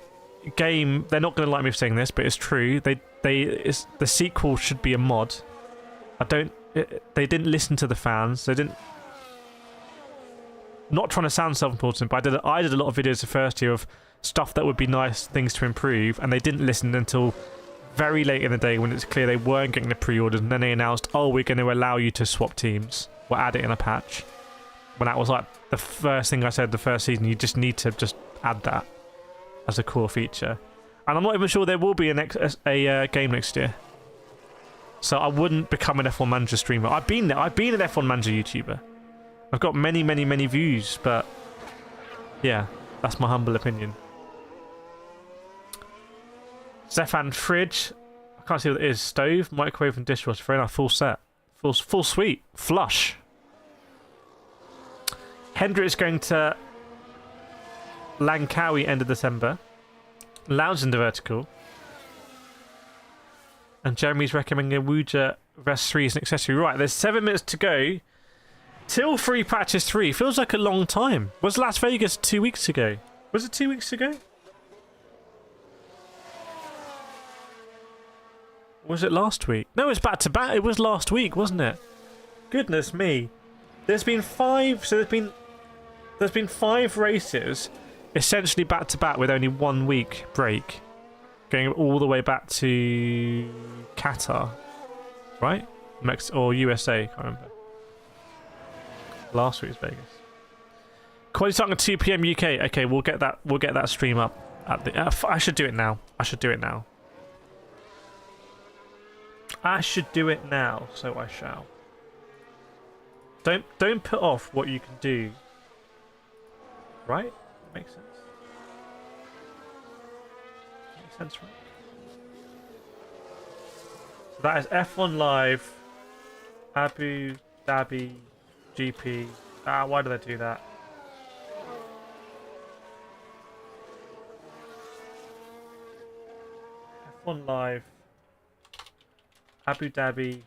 game, they're not going to like me for saying this, but it's true. The sequel should be a mod. They didn't listen to the fans. They didn't. Not trying to sound self-important, but I did a lot of videos the first year of stuff that would be nice things to improve, and they didn't listen until very late in the day when it's clear they weren't getting the pre-orders, and then they announced, oh, we're going to allow you to swap teams. We'll add it in a patch. When that was like the first thing I said the first season, you just need to just add that as a core feature. And I'm not even sure there will be a game next year. So I wouldn't become an F1 manager streamer. I've been there. I've been an F1 manager YouTuber. I've got many, many, many views, but yeah, that's my humble opinion. Stefan Fridge. I can't see what it is. Stove, microwave, and dishwasher. Very nice. Full set. Full suite. Flush. Hendrick's going to Langkawi end of December. Lawson the vertical. And Jeremy's recommending a Wuja Vest 3 as an accessory. Right, there's 7 minutes to go till free practice 3. Feels like a long time. Was Las Vegas 2 weeks ago? Was it 2 weeks ago? Was it last week? No, it was back to back. It was last week, wasn't it? Goodness me. There's been 5. So there's been 5 races, essentially back to back with only 1 week break, going all the way back to Qatar, right? Or USA, can't remember. Last week's Vegas. Quality starting at 2 p.m. UK. Okay, we'll get that stream up at the. I should do it now. I should do it now. So I shall. Don't put off what you can do. Right? Makes sense. Makes sense, right? So that is F1 Live, Abu Dhabi, GP. Why do they do that? F1 Live, Abu Dhabi,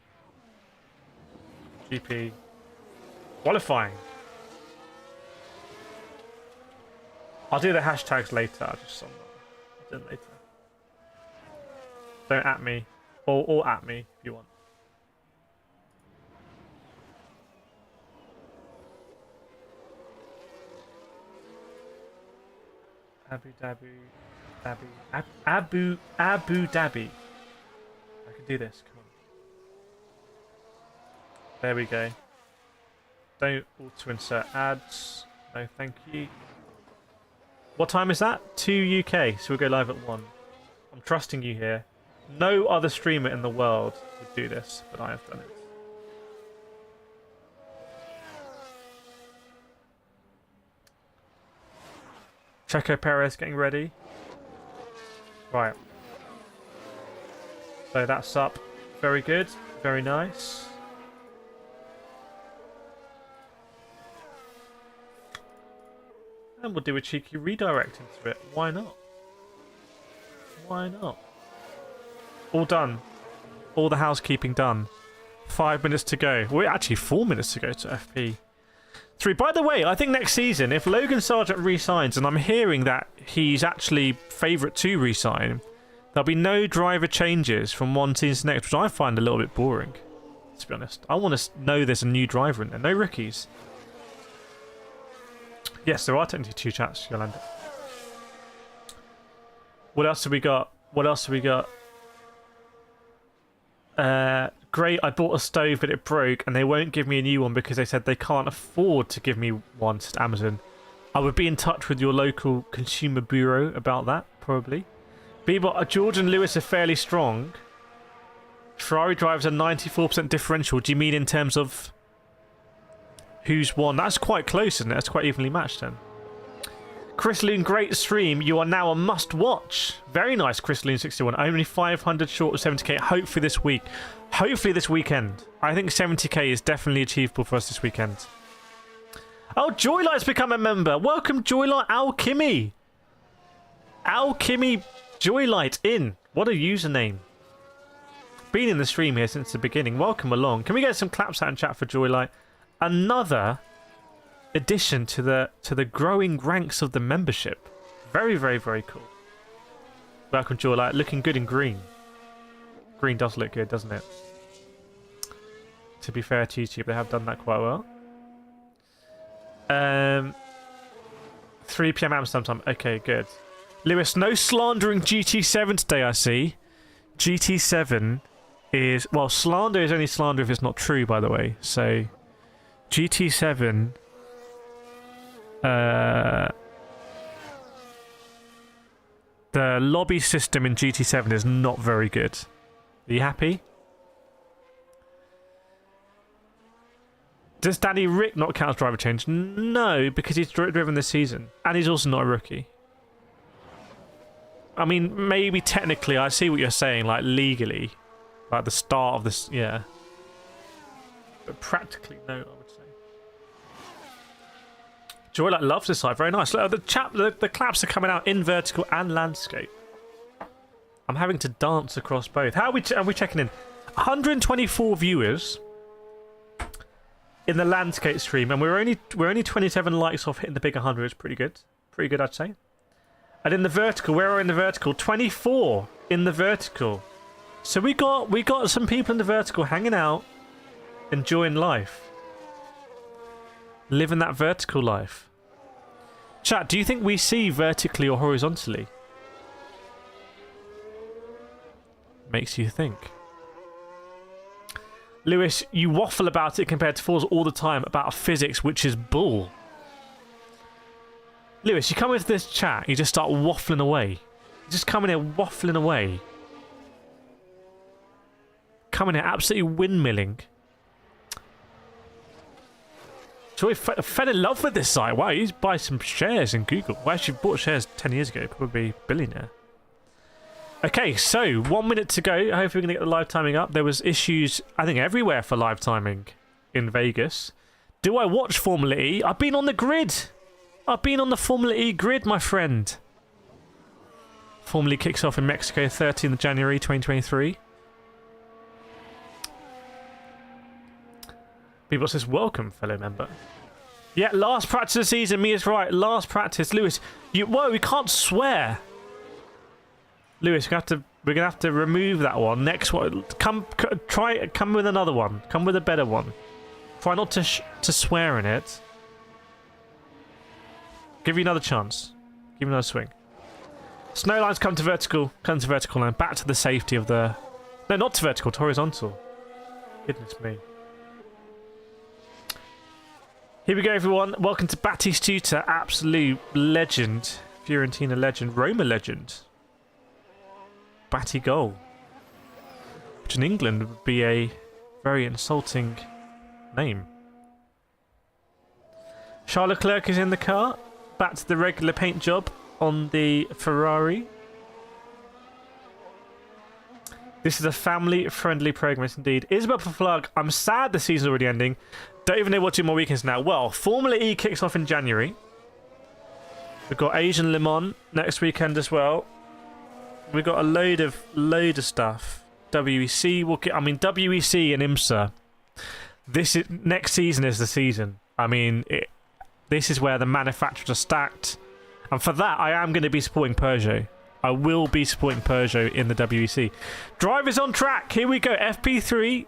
GP. Qualifying. I'll do the hashtags later. I'll do them later. Don't at me. Or at me if you want. Abu Dhabi. I can do this. Come on. There we go. Don't auto insert ads. No, thank you. What time is that? 2 UK, so we'll go live at 1. I'm trusting you here. No other streamer in the world would do this, but I have done it. Checo Perez getting ready. Right. So that's up. Very good. Very nice. And we'll do a cheeky redirect into it. Why not? Why not? All done. All the housekeeping done. 5 minutes to go. We're actually 4 minutes to go to FP3. By the way, I think next season, if Logan Sargent re-signs, and I'm hearing that he's actually favourite to re-sign, there'll be no driver changes from one season to next, which I find a little bit boring, to be honest. I want to know there's a new driver in there. No rookies. Yes, there are technically 2 chats, Yolanda. What else have we got? Great, I bought a stove but it broke and they won't give me a new one because they said they can't afford to give me one, said Amazon. I would be in touch with your local consumer bureau about that, probably. But George and Lewis are fairly strong. Ferrari drivers are 94% differential. Do you mean in terms of who's won? That's quite close, isn't it? That's quite evenly matched then. Chris Loon, great stream. You are now a must-watch. Very nice, Chris Loon 61. Only 500 short of 70k. Hopefully this week. Hopefully this weekend. I think 70k is definitely achievable for us this weekend. Oh, Joylight's become a member. Welcome, Joylight Alchemy. Alchemy Joylight in. What a username. Been in the stream here since the beginning. Welcome along. Can we get some claps out in chat for Joylight? another addition to the growing ranks of the membership. Very, very, very cool. Welcome, Joy. Like, looking good in green. Green does look good, doesn't it? To be fair to YouTube, they have done that quite well. 3 PM Amsterdam time. Okay, good. Lewis, no slandering GT7 today, I see. GT7 is... Well, slander is only slander if it's not true, by the way. So, GT7... the lobby system in GT7 is not very good. Are you happy? Does Danny Rick not count as driver change? No, because he's driven this season. And he's also not a rookie. I mean, maybe technically, I see what you're saying, like legally. Like the start of this, yeah. But practically, no, I would say. Joy like loves this side, very nice. Look, the claps are coming out in vertical and landscape. I'm having to dance across both. How are we checking in? 124 viewers in the landscape stream, and we're only 27 likes off hitting the big 100. It's pretty good. Pretty good, I'd say. And in the vertical, where are we in the vertical? 24 in the vertical. So we got some people in the vertical hanging out, enjoying life. Living that vertical life. Chat, do you think we see vertically or horizontally? Makes you think. Lewis, you waffle about it compared to Forza all the time about physics, which is bull. Lewis, you come into this chat, you just start waffling away. You just come in here waffling away. Come in here absolutely windmilling. Joy fell in love with this site. Wow, he's buy some shares in Google. Well, actually bought shares 10 years ago. Probably billionaire. Okay, so 1 minute to go. Hopefully we're going to get the live timing up. There was issues, I think, everywhere for live timing in Vegas. Do I watch Formula E? I've been on the grid. I've been on the Formula E grid, my friend. Formula E kicks off in Mexico, 13th of January, 2023. People says, welcome, fellow member. Yeah, last practice of the season. Mia's right. Last practice. Lewis, whoa, we can't swear. Lewis, we're gonna have to remove that one. Next one, come with another one. Come with a better one. Try not to swear in it. Give you another chance. Give you another swing. Snow lines come to vertical. Come to vertical line. Back to the safety of the... No, not to vertical. To horizontal. Goodness me. Here we go, everyone. Welcome to Battistuta. Absolute legend. Fiorentina legend. Roma legend. Batty goal. Which in England would be a very insulting name. Charles Leclerc is in the car. Back to the regular paint job on the Ferrari. This is a family-friendly program, yes, indeed. Isabel for Flug. I'm sad the season's already ending. Don't even know what 2 more weekends now. Well, Formula E kicks off in January. We've got Asian Le Mans next weekend as well. We've got a load of stuff. WEC will get. I mean, WEC and IMSA. Next season is the season. I mean, this is where the manufacturers are stacked, and for that, I am going to be supporting Peugeot. I will be supporting Peugeot in the WEC. Drivers on track. Here we go. FP3.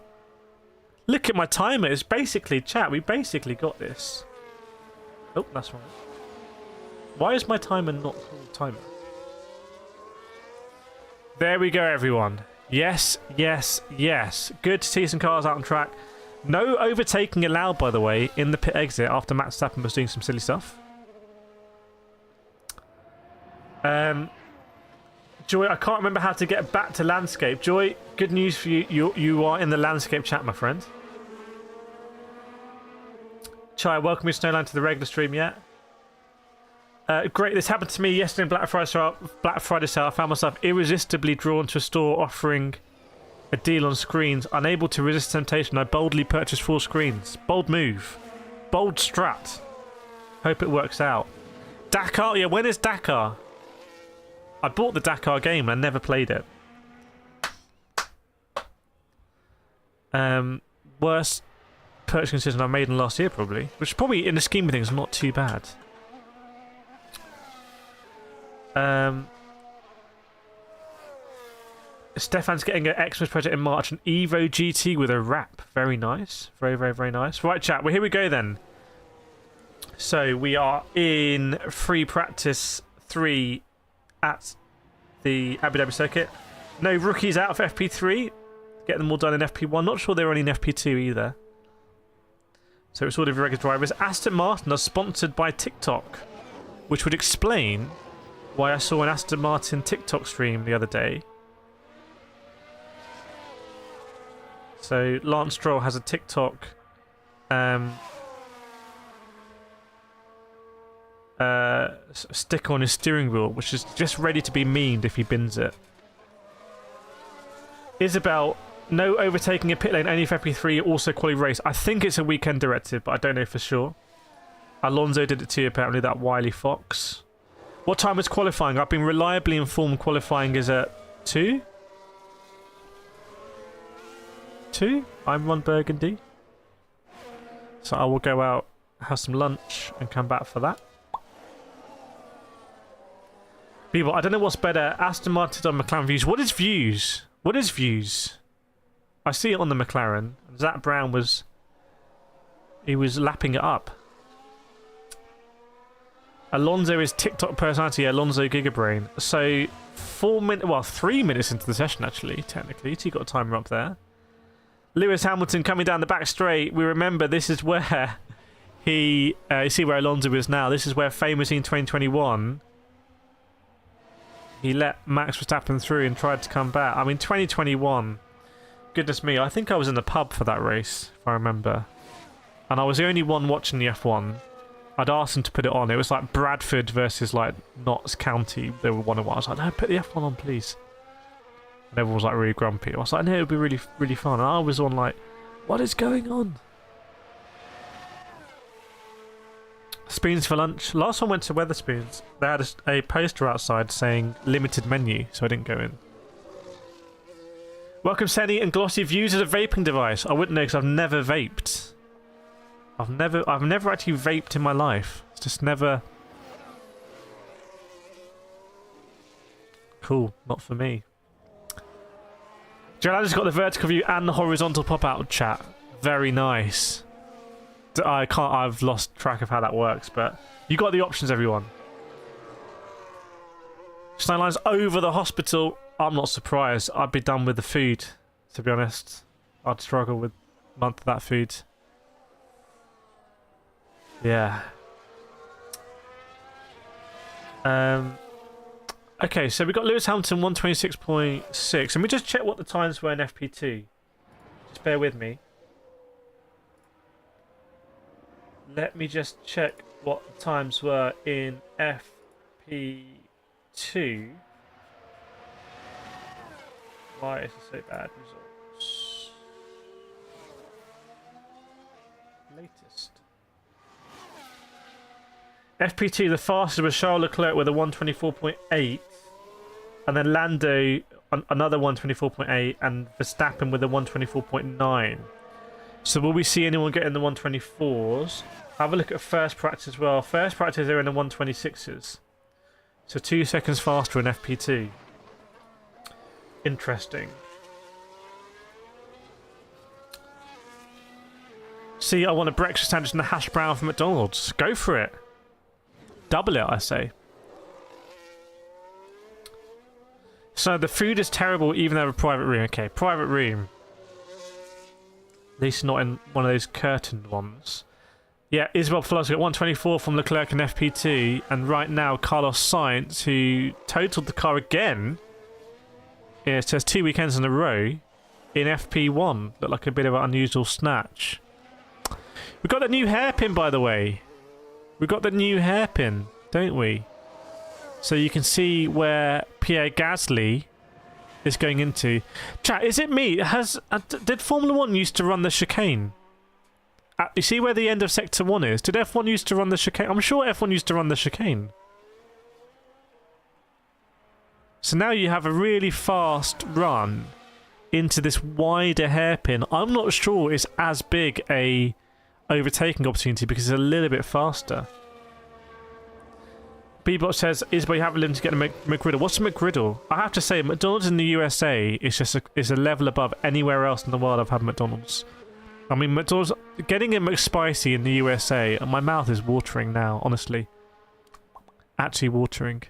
Look at my timer. It's basically chat. We basically got this. Oh, that's wrong. Why is my timer not called timer? There we go, everyone. Yes, yes, yes. Good to see some cars out on track. No overtaking allowed, by the way, in the pit exit after Max Verstappen was doing some silly stuff. Joy, I can't remember how to get back to landscape. Joy, good news for you. You are in the landscape chat, my friend. Chai, welcome you, Snowline, to the regular stream yet. Great, this happened to me yesterday in Black Friday sale. I found myself irresistibly drawn to a store offering a deal on screens. Unable to resist temptation, I boldly purchased 4 screens. Bold move. Bold strat. Hope it works out. Dakar? Yeah, when is Dakar? I bought the Dakar game and I never played it. purchasing decision I made in last year, probably. Which probably, in the scheme of things, not too bad. Stefan's getting an Xmas project in March, an Evo GT with a wrap. Very nice. Very, very, very nice. Right, chat. Well, here we go then. So we are in free practice 3 at the Abu Dhabi circuit. No rookies out of FP3. Get them all done in FP1. Not sure they're only in FP2 either. So it's all the regular drivers. Aston Martin are sponsored by TikTok, which would explain why I saw an Aston Martin TikTok stream the other day. So Lance Stroll has a TikTok sticker on his steering wheel, which is just ready to be memed if he bins it. Isabel, no overtaking a pit lane, only for FP3, also quality race. I think it's a weekend directive, but I don't know for sure. Alonso did it too, apparently, that wily fox. What time is qualifying? I've been reliably informed qualifying is at 2? 2? I'm Ron Burgundy. So I will go out, have some lunch, and come back for that. People, I don't know what's better, Aston Martin or McLaren views. What is views? What is views? I see it on the McLaren. Zach Brown was... he was lapping it up. Alonso is TikTok personality, Alonso Gigabrain. So 3 minutes into the session, actually, technically. So you got a timer up there. Lewis Hamilton coming down the back straight. We remember this is where he... you see where Alonso is now. This is where famously in 2021... he let Max Verstappen through and tried to come back. I mean, 2021... goodness me, I think I was in the pub for that race, if I remember. And I was the only one watching the F1. I'd asked him to put it on. It was like Bradford versus like Notts County. They were 1-1. I was like, no, put the F1 on, please. And everyone was like really grumpy. I was like, no, it would be really, really fun. And I was on like, what is going on? Spoons for lunch. Last one went to Weatherspoons. They had a poster outside saying limited menu, so I didn't go in. Welcome, Senny and Glossy Views as a vaping device. I wouldn't know because I've never vaped. I've never actually vaped in my life. It's just never. Cool, not for me. Joanna's got the vertical view and the horizontal pop-out chat. Very nice. I've lost track of how that works, but you got the options, everyone. Snowline's over the hospital. I'm not surprised. I'd be done with the food, to be honest. I'd struggle with a month of that food. Yeah. Okay, so we got Lewis Hamilton 126.6. Let me just check what the times were in FP2. Just bear with me. Let me just check what the times were in FP2. Why is it so bad? Results. Latest. FP2, the fastest was Charles Leclerc with a 124.8. And then Lando, another 124.8. And Verstappen with a 124.9. So will we see anyone get in the 124s? Have a look at first practice as well. First practice, they're in the 126s. So 2 seconds faster in FP2. Interesting. See, I want a breakfast sandwich and a hash brown from McDonald's. Go for it. Double it, I say. So the food is terrible even though I have a private room. Okay, private room. At least not in one of those curtained ones. Yeah, Isabel Flores got 124 from Leclerc in FP2. And right now, Carlos Sainz, who totaled the car again. Yeah, it says 2 weekends in a row in FP1. Looked like a bit of an unusual snatch. We've got the new hairpin, by the way. We've got the new hairpin, don't we? So you can see where Pierre Gasly is going into. Chat, is it me? Did Formula 1 used to run the chicane? You see where the end of Sector 1 is? Did F1 used to run the chicane? I'm sure F1 used to run the chicane. So now you have a really fast run into this wider hairpin, I'm not sure it's as big a overtaking opportunity because it's a little bit faster. Bebot says, "Is you have to get a McGriddle." What's a McGriddle? I have to say, McDonald's in the USA is just is a level above anywhere else in the world I've had McDonald's. I mean, McDonald's getting a McSpicy in the USA, and my mouth is watering now. Honestly, actually watering.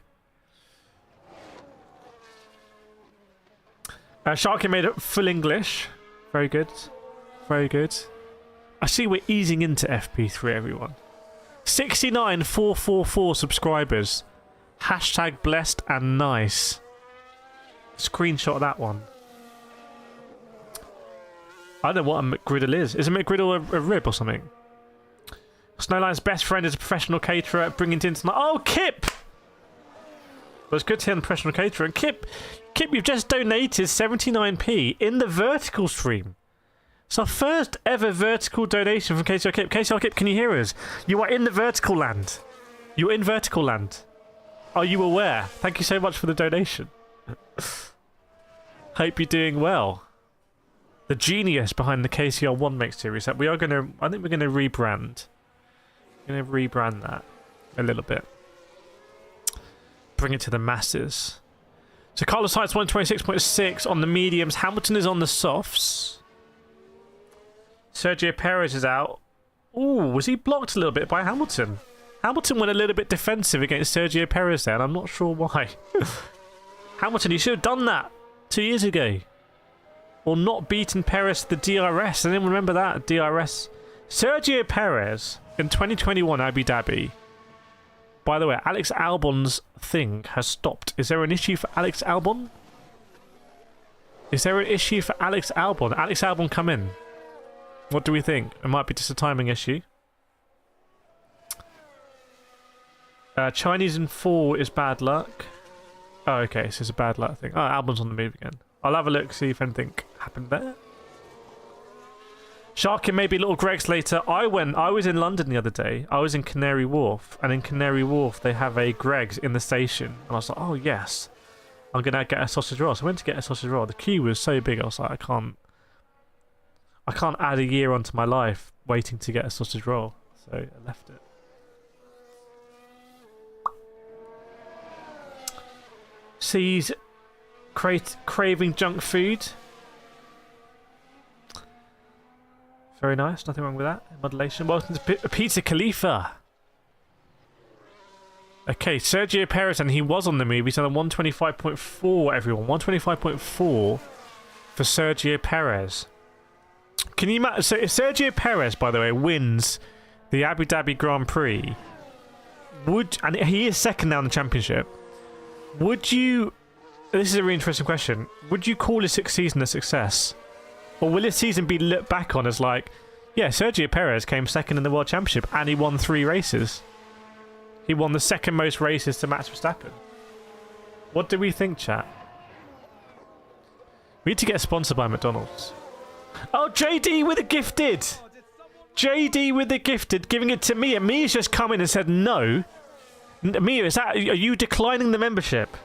Sharky made it full English. Very good, very good. I see we're easing into FP3, everyone. 69,444 subscribers. Hashtag blessed and nice. Screenshot of that one. I don't know what a McGriddle is. Is a McGriddle a rib or something? Snowline's best friend is a professional caterer bringing in tonight. Oh, Kip! Well, it's good to hear the professional caterer. And Kip, you've just donated 79p in the vertical stream. It's our first ever vertical donation from KCR Kip. KCR Kip, can you hear us? You are in the vertical land. You're in vertical land. Are you aware? Thank you so much for the donation. Hope you're doing well. The genius behind the KCR 1 Make series that we are going to... I think we're going to rebrand. We're going to rebrand that a little bit. Bring it to the masses. So Carlos Sainz 126.6 on the mediums. Hamilton is on the softs. Sergio Perez is out. Ooh, was he blocked a little bit by Hamilton? Hamilton went a little bit defensive against Sergio Perez there, and I'm not sure why. Hamilton, you should have done that 2 years ago. Or not beaten Perez to the DRS. I didn't remember that, DRS. Sergio Perez in 2021 Abu Dhabi. By the way, Alex Albon's thing has stopped. Is there an issue for Alex Albon? Is there an issue for Alex Albon? Alex Albon, come in. What do we think? It might be just a timing issue. Chinese in 4 is bad luck. Oh, okay, so it's a bad luck thing. Oh, Albon's on the move again. I'll have a look, see if anything happened there. Sharky, maybe little Greg's later. I was in London the other day. I was in Canary Wharf, and in Canary Wharf they have a Greg's in the station. And I was like, oh yes, I'm gonna get a sausage roll. So I went to get a sausage roll. The queue was so big, I was like, I can't add a year onto my life waiting to get a sausage roll. So I left it. C's craving junk food. Very nice, nothing wrong with that. Modulation. Welcome to Pizza Khalifa. Okay, Sergio Perez, and he was on the move. He's on a 125.4, everyone. 125.4 for Sergio Perez. Can you imagine? So if Sergio Perez, by the way, wins the Abu Dhabi Grand Prix, and he is second now in the championship, would you... This is a really interesting question. Would you call his sixth season a success? Or will his season be looked back on as like, yeah, Sergio Perez came second in the World Championship and he won 3 races. He won the second most races to Max Verstappen. What do we think, chat? We need to get sponsored by McDonald's. Oh, JD with a gifted! JD with the gifted, giving it to Mia. Mia's just come in and said no. Mia, are you declining the membership?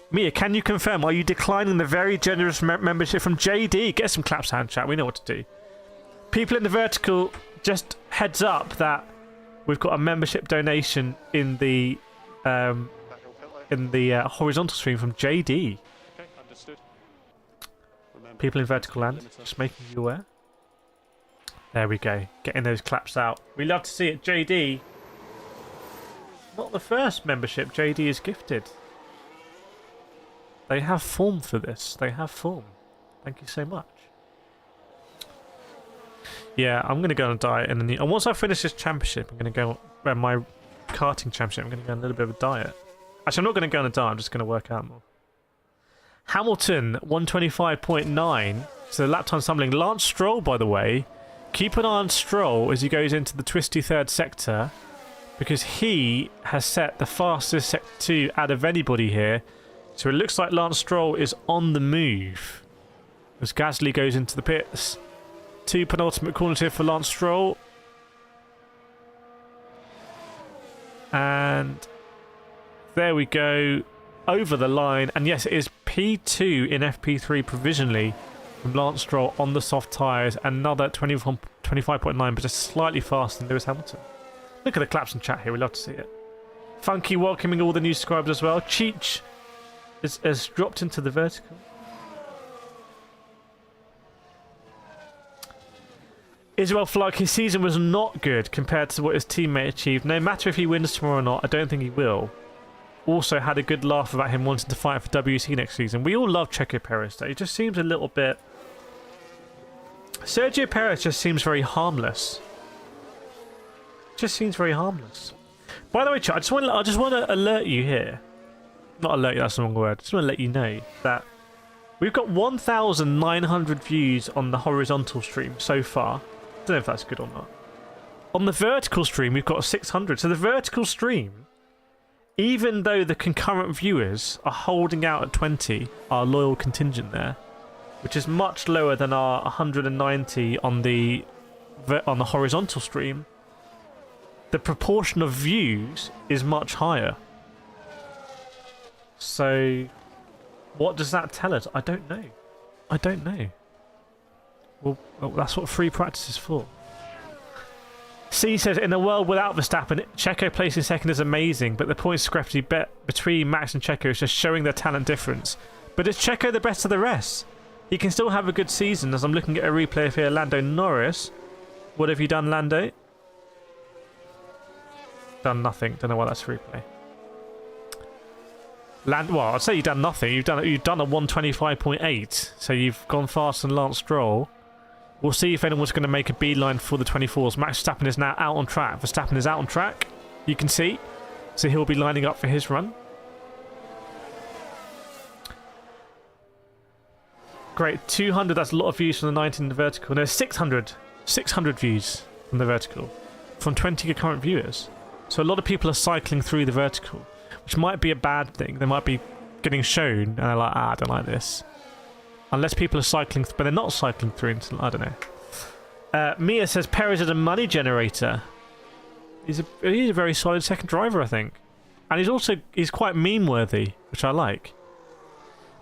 Mia, can you confirm? Are you declining the very generous membership from JD? Get some claps, hand chat. We know what to do. People in the vertical, just heads up that we've got a membership donation in the horizontal stream from JD. Okay, understood. Remember, people in vertical land, just making you aware. There we go. Getting those claps out. We love to see it. JD. Not the first membership JD is gifted. They have form for this. They have form. Thank you so much. Yeah, I'm going to go on a diet. And once I finish this championship, I'm going to go... my karting championship, I'm going to go on a little bit of a diet. Actually, I'm not going to go on a diet. I'm just going to work out more. Hamilton, 125.9. So the lap time stumbling. Lance Stroll, by the way. Keep an eye on Stroll as he goes into the twisty third sector. Because he has set the fastest sector 2 out of anybody here. So it looks like Lance Stroll is on the move. As Gasly goes into the pits. 2 penultimate corners here for Lance Stroll. And there we go. over the line. And yes, it is P2 in FP3 provisionally from Lance Stroll on the soft tyres. Another 25.9, but just slightly faster than Lewis Hamilton. Look at the claps and chat here. We love to see it. Funky welcoming all the new subscribers as well. Cheech has dropped into the vertical. Israel Flug, his season was not good compared to what his teammate achieved. No matter if he wins tomorrow or not, I don't think he will. Also had a good laugh about him wanting to fight for WC next season. We all love Checo Perez though. He just seems a little bit... Sergio Perez just seems very harmless. Just seems very harmless. By the way, chat, I just want to alert you here. Not alert you, that's the wrong word. I just want to let you know that we've got 1,900 views on the horizontal stream so far. I don't know if that's good or not. On the vertical stream, we've got 600. So the vertical stream, even though the concurrent viewers are holding out at 20, our loyal contingent there, which is much lower than our 190 on the horizontal stream, the proportion of views is much higher. So what does that tell us? I don't know. I don't know. Well, that's what free practice is for. C says, in a world without Verstappen, Checo placing second is amazing, but the points discrepancy between Max and Checo is just showing their talent difference. But is Checo the best of the rest? He can still have a good season, as I'm looking at a replay of here. Lando Norris. What have you done, Lando? Done nothing. Don't know why that's a replay. Well, I'd say you've done nothing. You've done a 125.8, so you've gone faster than Lance Stroll. We'll see if anyone's going to make a beeline for the 24s. Max Verstappen is now out on track. Verstappen is out on track, you can see. So he'll be lining up for his run. Great, 200, that's a lot of views from the 19 in the vertical. No, 600 views from the vertical. From 20 concurrent viewers. So a lot of people are cycling through the vertical, which might be a bad thing. They might be getting shown, and they're like, I don't like this. Unless people are cycling, but they're not cycling through until, I don't know. Mia says Perez is a money generator. He's a very solid second driver, I think. And he's quite meme-worthy, which I like.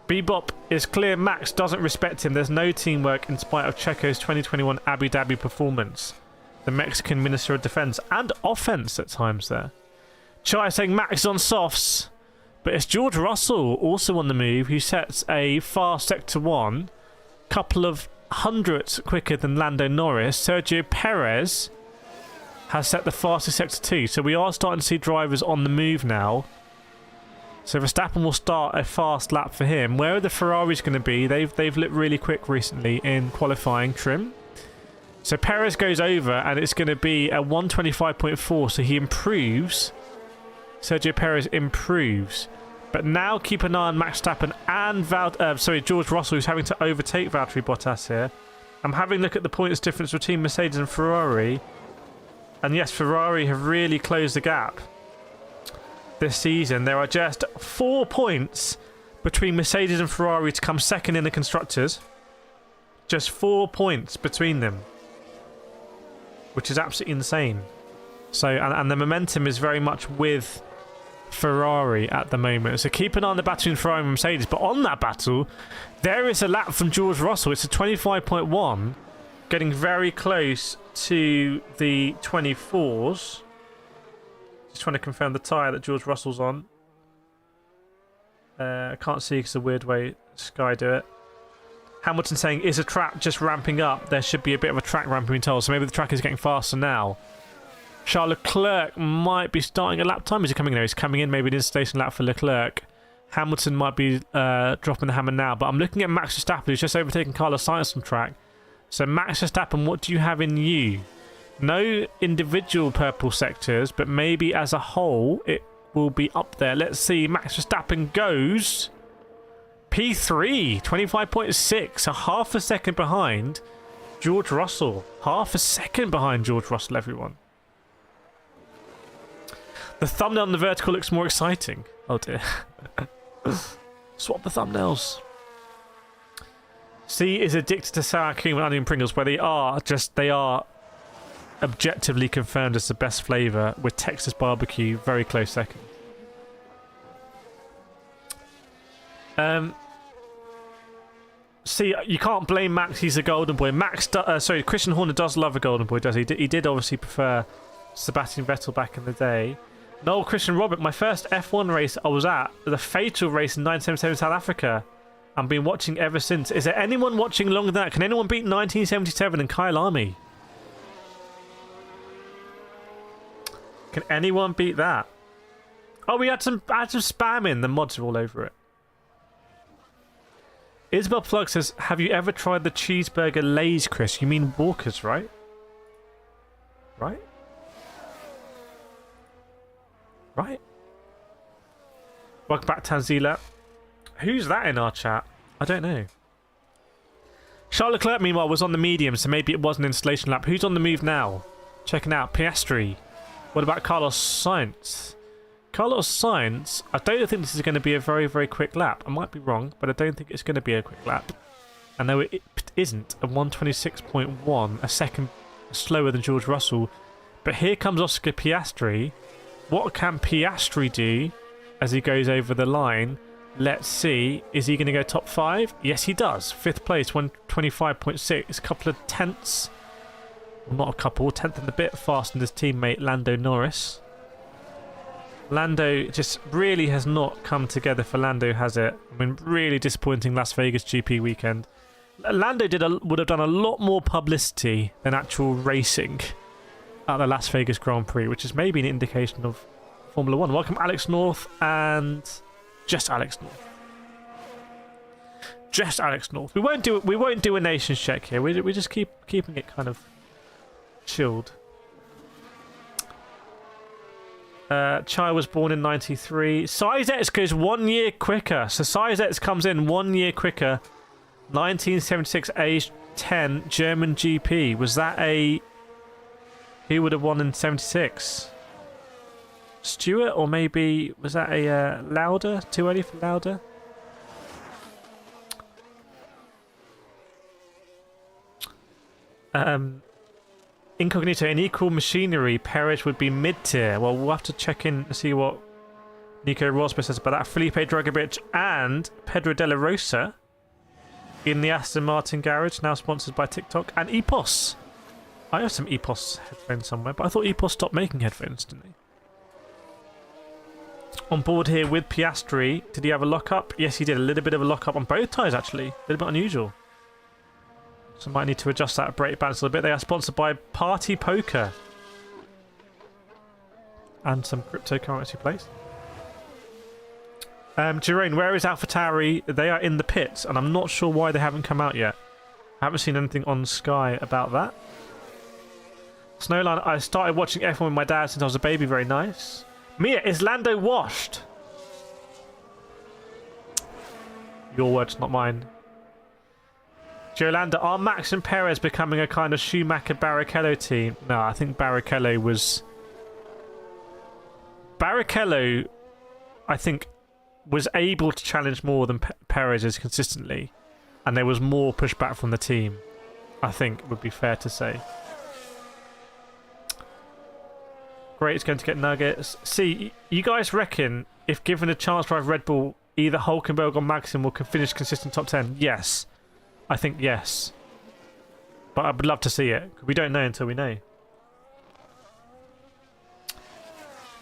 Bebop is clear Max doesn't respect him. There's no teamwork in spite of Checo's 2021 Abu Dhabi performance. The Mexican Minister of Defense and offense at times there. Chai saying Max is on softs. But it's George Russell also on the move, who sets a fast Sector 1, couple of hundredths quicker than Lando Norris. Sergio Perez has set the fastest Sector 2, so we are starting to see drivers on the move now. So Verstappen will start a fast lap for him. Where are the Ferraris going to be? They've looked really quick recently in qualifying trim. So Perez goes over, and it's going to be a 125.4, so he improves. Sergio Perez improves. But now keep an eye on Max Verstappen and George Russell, who's having to overtake Valtteri Bottas here. I'm having a look at the points difference between Mercedes and Ferrari. And yes, Ferrari have really closed the gap this season. There are just 4 points between Mercedes and Ferrari to come second in the Constructors. Just 4 points between them, which is absolutely insane. So, and the momentum is very much with Ferrari at the moment. So keep an eye on the battle between Ferrari and Mercedes. But on that battle, there is a lap from George Russell. It's a 25.1, getting very close to the 24s. Just trying to confirm the tyre that George Russell's on. I can't see because of the weird way Sky do it. Hamilton saying, is a track just ramping up? There should be a bit of a track ramp being told. So maybe the track is getting faster now. Charles Leclerc might be starting a lap time. Is he coming in there? He's coming in, maybe an installation lap for Leclerc. Hamilton might be dropping the hammer now. But I'm looking at Max Verstappen, who's just overtaken Carlos Sainz on track. So Max Verstappen, what do you have in you? No individual purple sectors, but maybe as a whole, it will be up there. Let's see. Max Verstappen goes P3, 25.6, a half a second behind George Russell. Half a second behind George Russell, everyone. The thumbnail on the vertical looks more exciting. Oh dear. Swap the thumbnails. C is addicted to sour cream and onion Pringles, where they are objectively confirmed as the best flavour, with Texas barbecue very close second. See, you can't blame Max. He's a golden boy. Christian Horner does love a golden boy, does he? He did obviously prefer Sebastian Vettel back in the day. Noel Christian Robert, my first F1 race I was at, the fatal race in 1977 South Africa. I've been watching ever since. Is there anyone watching longer than that? Can anyone beat 1977 and Kyle Army? Can anyone beat that? Oh, we had some spam in. The mods are all over it. Isabel Plug says, have you ever tried the cheeseburger Lay's, Chris? You mean Walker's, right? Right? Right? Welcome back, Tanzila. Who's that in our chat? I don't know. Charles Leclerc, meanwhile, was on the medium, so maybe it was an installation lap. Who's on the move now? Checking out Piastri. What about Carlos Sainz? Carlos Sainz, I don't think this is going to be a very, very quick lap. I might be wrong, but I don't think it's going to be a quick lap. I know it isn't. A 126.1, a second slower than George Russell. But here comes Oscar Piastri. What can Piastri do as he goes over the line? Let's see. Is he going to go top 5? Yes, he does. 5th place, 125.6. A couple of tenths. Well, not a couple. 10th and a bit faster than his teammate Lando Norris. Lando just really has not come together for Lando, has it? I mean, really disappointing Las Vegas GP weekend. Lando would have done a lot more publicity than actual racing at the Las Vegas Grand Prix, which is maybe an indication of Formula 1. Welcome, Alex North, and just Alex North. Just Alex North. We won't do a nations check here. We just keeping it kind of chilled. Chai was born in 93. Sainz goes 1 year quicker. So Sainz comes in 1 year quicker. 1976 age 10 German GP. Was that a... Who would have won in 76? Stewart, or maybe... Was that a Lauda? Too early for Lauda? Incognito, in equal machinery, Perez would be mid-tier. Well, we'll have to check in and see what Nico Rosberg says about that. Felipe Dragovic and Pedro de la Rosa in the Aston Martin garage, now sponsored by TikTok. And Epos. I have some Epos headphones somewhere, but I thought Epos stopped making headphones, didn't they? On board here with Piastri. Did he have a lock-up? Yes, he did. A little bit of a lock-up on both tyres, actually. A little bit unusual. So might need to adjust that brake balance a little bit. They are sponsored by Party Poker. And some cryptocurrency plays. Jerome, where is AlphaTauri? They are in the pits, and I'm not sure why they haven't come out yet. I haven't seen anything on Sky about that. Snowline, I started watching F1 with my dad since I was a baby. Very nice. Mia, is Lando washed? Your words, not mine. Jolanda, are Max and Perez becoming a kind of Schumacher-Barrichello team? No, I think Barrichello was... Barrichello, I think, was able to challenge more than Perez is consistently. And there was more pushback from the team, I think, would be fair to say. Great, it's going to get nuggets. See, you guys reckon, if given a chance to drive Red Bull, either Hulkenberg or Magnussen will finish consistent top 10? Yes. I think yes. But I would love to see it. We don't know until we know.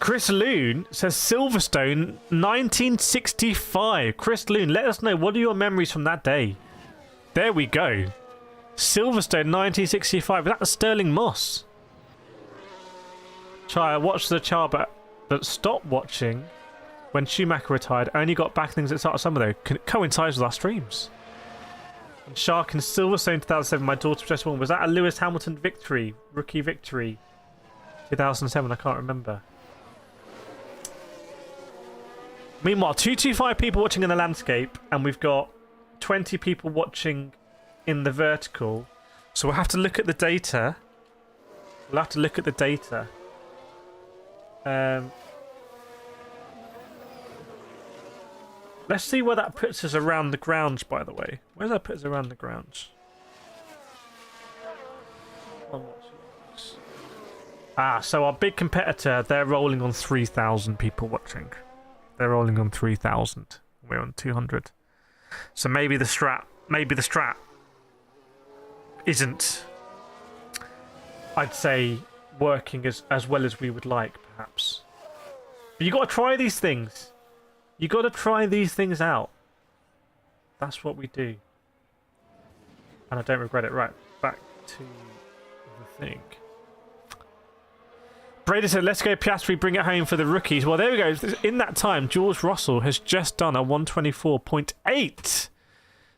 Chris Loon says Silverstone 1965. Chris Loon, let us know, what are your memories from that day? There we go. Silverstone 1965. Is that Sterling Moss? Chai, I watched the child but stopped watching when Schumacher retired. I only got back things at the start of summer though. Coincides with our streams. And Shark in Silverstone 2007, my daughter just won. Was that a Lewis Hamilton victory? Rookie victory? 2007, I can't remember. Meanwhile, 225 people watching in the landscape, and we've got 20 people watching in the vertical. So we'll have to look at the data. Let's see where that puts us around the grounds, by the way. Where does that put us around the grounds? So our big competitor, they're rolling on 3,000 people watching. They're rolling on 3,000. We're on 200. So maybe the strat isn't, I'd say, working as well as we would like, perhaps. But you got to try these things. You got to try these things out. That's what we do. And I don't regret it. Right, back to the thing. Brady said, let's go Piastri, bring it home for the rookies. Well, there we go. In that time, George Russell has just done a 124.8.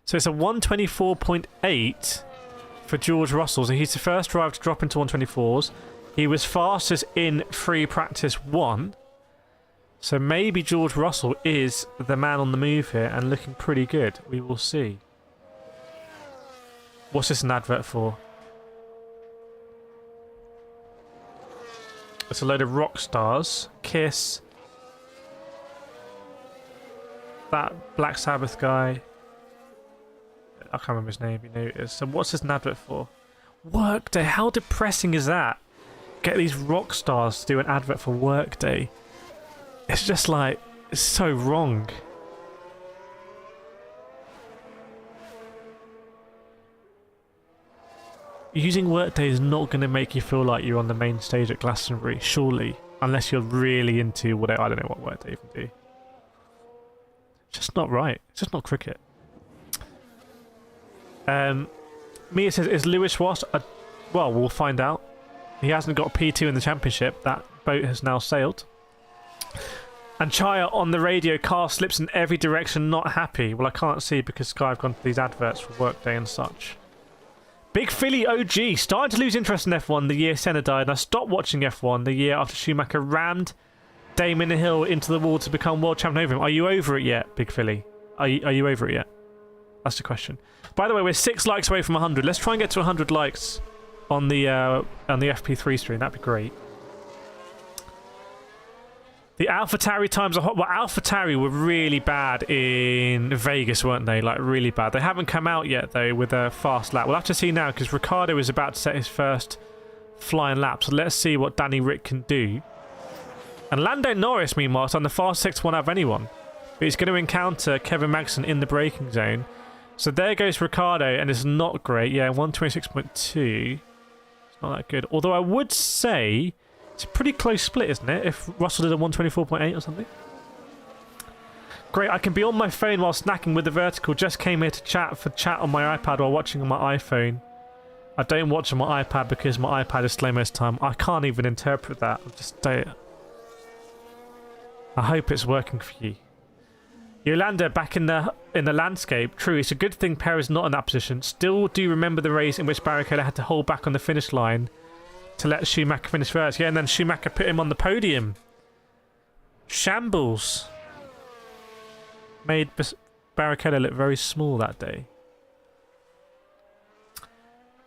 So it's a 124.8 for George Russell. So he's the first driver to drop into 124s. He was fastest in free practice 1. So maybe George Russell is the man on the move here and looking pretty good. We will see. What's this an advert for? It's a load of rock stars. Kiss. That Black Sabbath guy. I can't remember his name. You know it is. So what's this an advert for? Workday. How depressing is that? Get these rock stars to do an advert for Workday. It's just like, it's so wrong. Using Workday is not going to make you feel like you're on the main stage at Glastonbury, surely. Unless you're really into whatever. I don't know what Workday even do. It's just not right. It's just not cricket. Mia says, is Lewis Ross well, we'll find out. He hasn't got a P2 in the championship. That boat has now sailed. And Chaya on the radio, car slips in every direction, not happy. Well, I can't see because Sky have gone to these adverts for Workday and such. Big Philly OG, started to lose interest in F1 the year Senna died, and I stopped watching F1 the year after Schumacher rammed Damon Hill into the wall to become world champion over him. Are you over it yet, Big Philly? Are you over it yet? That's the question. By the way, we're 6 likes away from 100. Let's try and get to 100 likes on the FP3 stream. That'd be great. The AlphaTauri times are hot. Well, AlphaTauri were really bad in Vegas, weren't they? Like, really bad. They haven't come out yet, though, with a fast lap. We'll have to see now, because Ricciardo is about to set his first flying lap. So let's see what Danny Rick can do. And Lando Norris, meanwhile, is on the fastest one out of anyone. But he's going to encounter Kevin Magnussen in the braking zone. So there goes Ricciardo, and it's not great. Yeah, 126.2. It's not that good. Although I would say it's a pretty close split, isn't it? If Russell did a 124.8 or something. Great, I can be on my phone while snacking with the vertical. Just came here to chat on my iPad while watching on my iPhone. I don't watch on my iPad because my iPad is slow most of the time. I can't even interpret that. I just don't. I hope it's working for you. Yolanda back in the landscape. True, it's a good thing Perez is not in that position. Still do remember the race in which Barrichello had to hold back on the finish line to let Schumacher finish first. Yeah, and then Schumacher put him on the podium. Shambles. Made Barrichello look very small that day.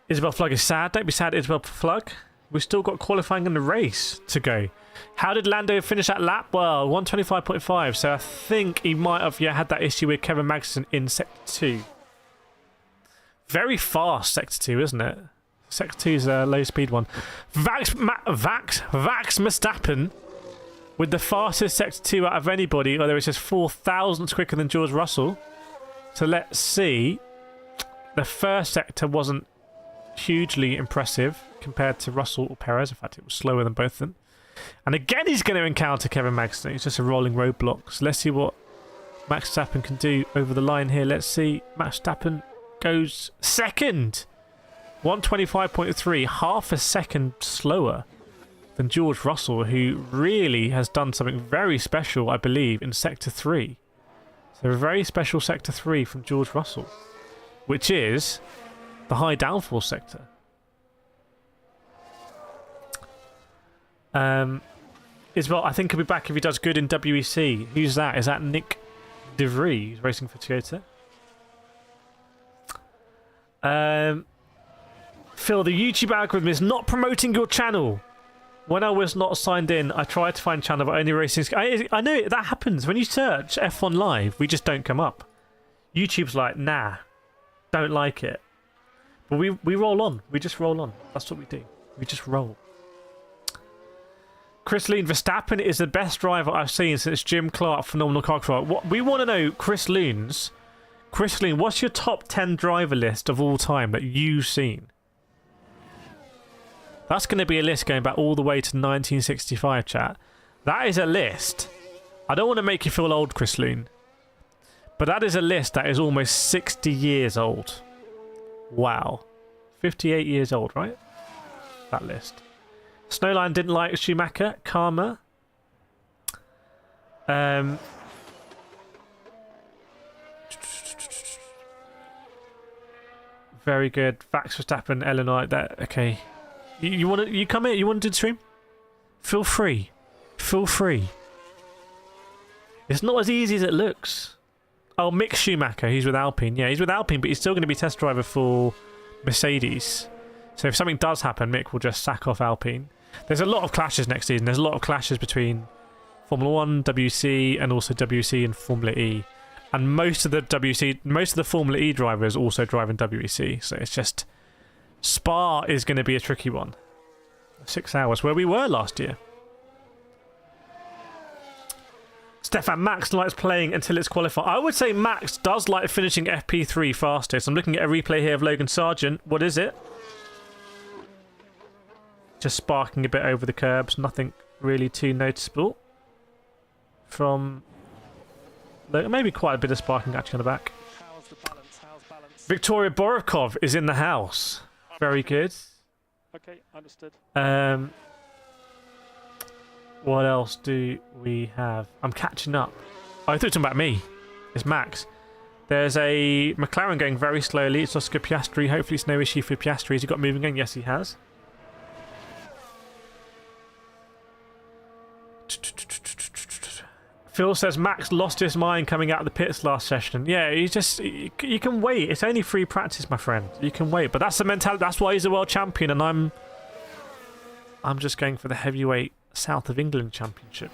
Isabel Flug is sad. Don't be sad, Isabel Flug. We've still got qualifying in the race to go. How did Lando finish that lap? Well, 125.5. So I think he might have had that issue with Kevin Magnussen in Sector 2. Very fast Sector 2, isn't it? Sector 2 is a low speed one. Vax Verstappen with the fastest Sector 2 out of anybody, although it's just 4,000 quicker than George Russell. So let's see. The first sector wasn't hugely impressive compared to Russell or Perez. In fact, it was slower than both of them. And again, he's going to encounter Kevin Magnussen. It's just a rolling roadblock. So let's see what Max Verstappen can do over the line here. Let's see. Max Verstappen goes second. 125.3, half a second slower than George Russell, who really has done something very special, I believe, in Sector 3. So a very special Sector 3 from George Russell, which is the high downforce sector. Isabel, I think he'll be back if he does good in WEC. Who's that? Is that Nick DeVries? He's racing for Toyota. Phil, the YouTube algorithm is not promoting your channel. When I was not signed in, I tried to find channel, but only racing. I know that happens. When you search F1 Live, we just don't come up. YouTube's like, nah, don't like it. But we roll on. We just roll on. That's what we do. We just roll. Chris Loon, Verstappen is the best driver I've seen since Jim Clark, phenomenal car control. What we want to know, Chris Loon's Chrislene, what's your top 10 driver list of all time that you've seen? That's going to be a list going back all the way to 1965, chat. That is a list. I don't want to make you feel old, Chrislene, but that is a list that is almost 60 years old. Wow. 58 years old, right? That list. Snowline didn't like Schumacher. Karma. Very good. Vax Verstappen, Eleanor. That okay. You want to? You come here. You want to do the stream? Feel free. Feel free. It's not as easy as it looks. Oh, Mick Schumacher. He's with Alpine. Yeah, he's with Alpine, but he's still going to be test driver for Mercedes. So if something does happen, Mick will just sack off Alpine. There's a lot of clashes next season. There's a lot of clashes between Formula 1, WC, and also WC and Formula E. And most of the Formula E drivers also drive in WEC. So it's just... Spa is going to be a tricky one. 6 hours, where we were last year. Stefan, Max likes playing until it's qualified. I would say Max does like finishing FP3 fastest. I'm looking at a replay here of Logan Sargent. What is it? Just sparking a bit over the curbs. Nothing really too noticeable. From... maybe quite a bit of sparking actually on the back. How's the balance? How's balance? Victoria Borikov is in the house. Very good. Okay, understood. What else do we have? I'm catching up. Oh, I thought you were talking about me. It's Max. There's a McLaren going very slowly. It's Oscar Piastri. Hopefully it's no issue for Piastri. Has he got moving again? Yes, he has. Phil says Max lost his mind coming out of the pits last session. Yeah, you can wait. It's only free practice, my friend. You can wait. But that's the mentality. That's why he's a world champion, and I'm just going for the heavyweight South of England championship.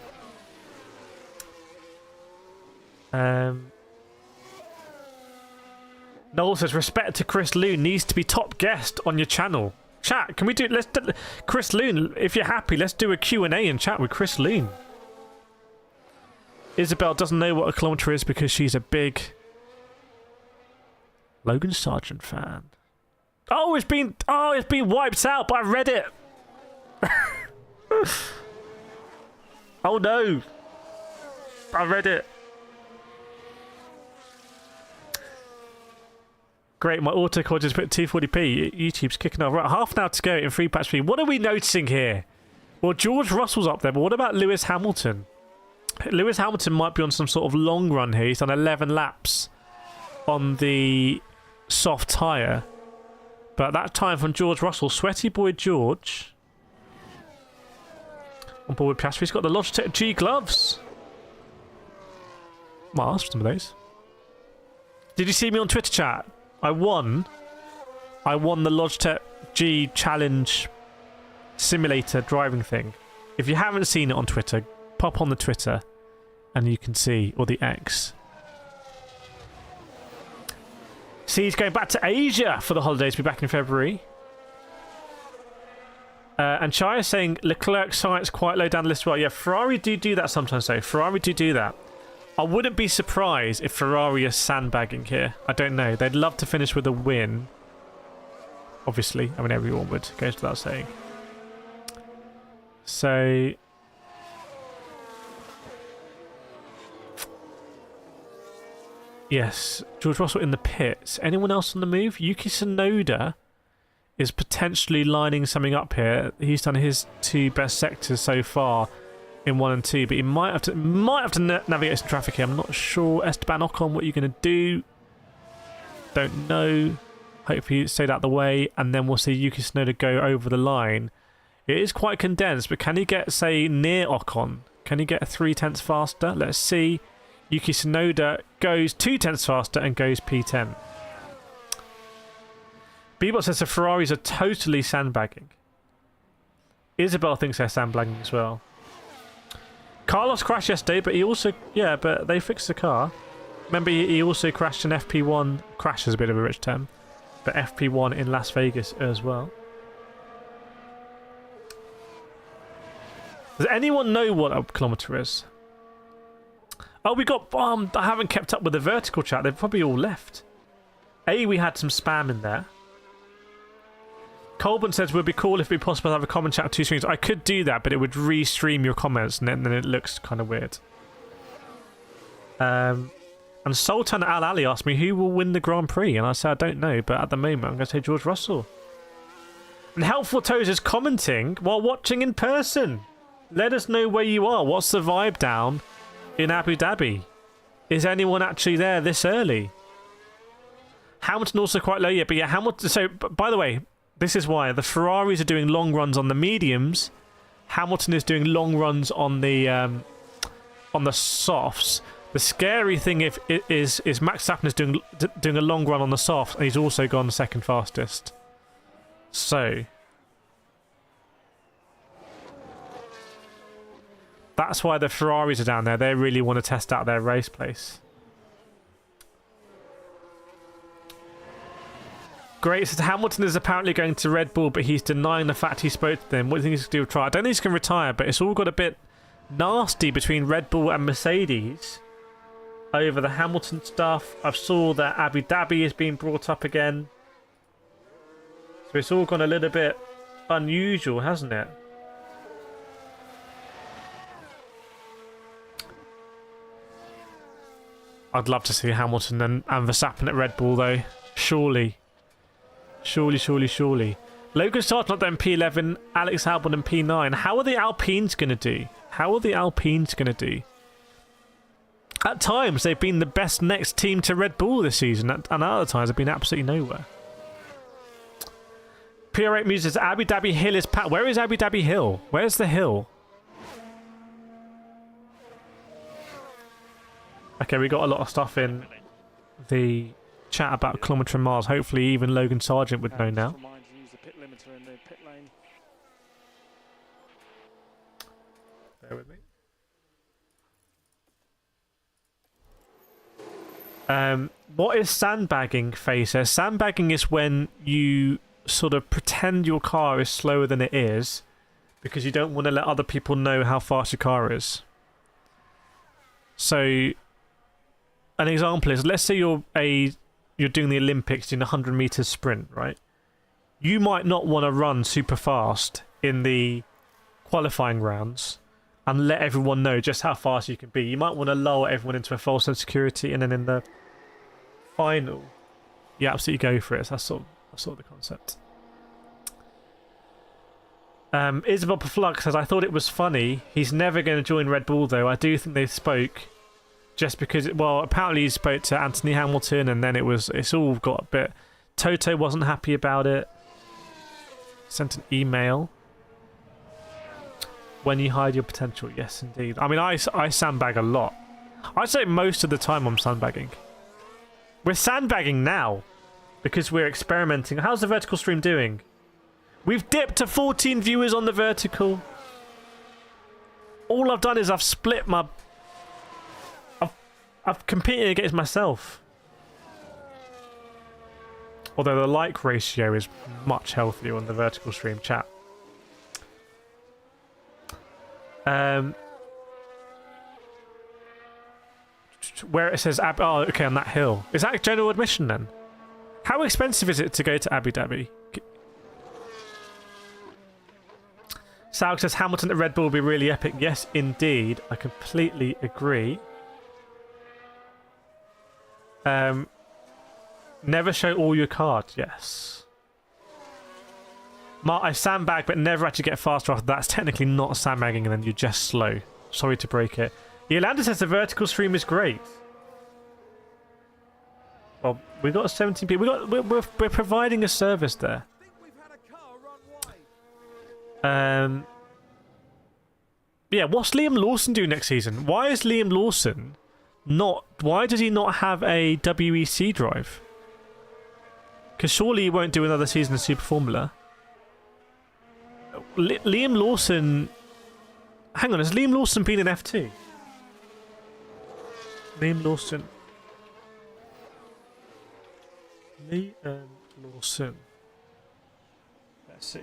Noel says respect to Chris Loon needs to be top guest on your channel. Chat, can we do? Chris Loon, if you're happy, let's do a Q&A and chat with Chris Loon. Isabel doesn't know what a kilometre is because she's a big Logan Sargent fan. Oh, it's been wiped out, but I read it. Oh no, I read it. Great, my autocorrect just put 240p. YouTube's kicking off. Right, half an hour to go in free patch 3. What are we noticing here? Well, George Russell's up there, but what about Lewis Hamilton? Lewis Hamilton might be on some sort of long run here. He's done 11 laps on the soft tyre. But that time from George Russell, sweaty boy George. On board with Piastri, he's got the Logitech G gloves. Might ask for some of those. Did you see me on Twitter chat? I won the Logitech G Challenge simulator driving thing. If you haven't seen it on Twitter, pop on the Twitter and you can see, or the X. See, he's going back to Asia for the holidays. Be back in February. And Chai is saying Leclerc Sainz quite low down the list as well. Yeah, Ferrari do that sometimes though. Ferrari do that. I wouldn't be surprised if Ferrari is sandbagging here. I don't know. They'd love to finish with a win. Obviously. I mean, everyone would. Goes without saying. So... yes, George Russell in the pits. Anyone else on the move? Yuki Tsunoda is potentially lining something up here. He's done his 2 best sectors so far in 1 and 2, but he might have to navigate some traffic here. I'm not sure. Esteban Ocon, what are you going to do? Don't know. Hopefully he stayed out the way, and then we'll see Yuki Tsunoda go over the line. It is quite condensed, but can he get, say, near Ocon? Can he get 3/10 faster? Let's see. Yuki Tsunoda goes 2/10 faster and goes P10. Bebot says the Ferraris are totally sandbagging. Isabel thinks they're sandbagging as well. Carlos crashed yesterday, but he also... yeah, but they fixed the car. Remember, he also crashed an FP1... crash is a bit of a rich term. But FP1 in Las Vegas as well. Does anyone know what a kilometre is? Oh, we got bombed. I haven't kept up with the vertical chat. They've probably all left. We had some spam in there. Colburn says, would be cool if it'd be possible to have a comment chat on 2 screens. I could do that, but it would re-stream your comments, and then it looks kind of weird. And Sultan Al Ali asked me, who will win the Grand Prix? And I said, I don't know, but at the moment, I'm going to say George Russell. And Helpful Toes is commenting while watching in person. Let us know where you are. What's the vibe down in Abu Dhabi? Is anyone actually there this early? Hamilton also quite low yet, but yeah, Hamilton. So, by the way, this is why the Ferraris are doing long runs on the mediums. Hamilton is doing long runs on the softs. The scary thing is Max Verstappen is doing a long run on the softs, and he's also gone second fastest. So that's why the Ferraris are down there. They really want to test out their race place. Great. So Hamilton is apparently going to Red Bull, but he's denying the fact he spoke to them. What do you think he's going to do with try? I don't think he's going to retire, but it's all got a bit nasty between Red Bull and Mercedes over the Hamilton stuff. I've saw that Abu Dhabi is being brought up again. So it's all gone a little bit unusual, hasn't it? I'd love to see Hamilton and Verstappen at Red Bull, though. Surely. Surely. Logan Sargent not there in P11, Alex Albon in P9. How are the Alpines going to do? At times, they've been the best next team to Red Bull this season, and at other times, they've been absolutely nowhere. PR8 Music says, Abu Dhabi Hill is packed. Where is Abu Dhabi Hill? Where's the hill? Okay, we got a lot of stuff in the chat about kilometre and miles. Hopefully even Logan Sargent would know now. Bear with me. What is sandbagging, Faye says? Sandbagging is when you sort of pretend your car is slower than it is because you don't want to let other people know how fast your car is. So an example is, let's say you're doing the Olympics, doing a 100 meters sprint, right? You might not want to run super fast in the qualifying rounds and let everyone know just how fast you can be. You might want to lull everyone into a false sense of security, and then in the final, you absolutely go for it. That's sort of the concept. Isabel Paflug says, I thought it was funny. He's never going to join Red Bull, though. I do think they spoke. Just because, well, apparently he spoke to Anthony Hamilton, and then it's all got a bit... Toto wasn't happy about it. Sent an email. When you hide your potential, yes, indeed. I mean, I sandbag a lot. I'd say most of the time I'm sandbagging. We're sandbagging now because we're experimenting. How's the vertical stream doing? We've dipped to 14 viewers on the vertical. All I've done is I've split my... I've competed against myself. Although the like ratio is much healthier on the vertical stream chat. Where it says... oh, okay, on that hill. Is that general admission then? How expensive is it to go to Abu Dhabi? Sal says Hamilton at Red Bull will be really epic. Yes, indeed. I completely agree. Never show all your cards. Yes. Mark, I sandbag but never actually get faster after. That's technically not sandbagging, and then you're just slow. Sorry to break it. Yolanda says the vertical stream is great. Well, we got 17 people. We're providing a service there. Yeah, what's Liam Lawson do next season? Why is Liam Lawson not... Why does he not have a WEC drive? Because surely he won't do another season of Super Formula. Liam Lawson... Hang on, has Liam Lawson been in F2? Liam Lawson... Liam Lawson... Let's see.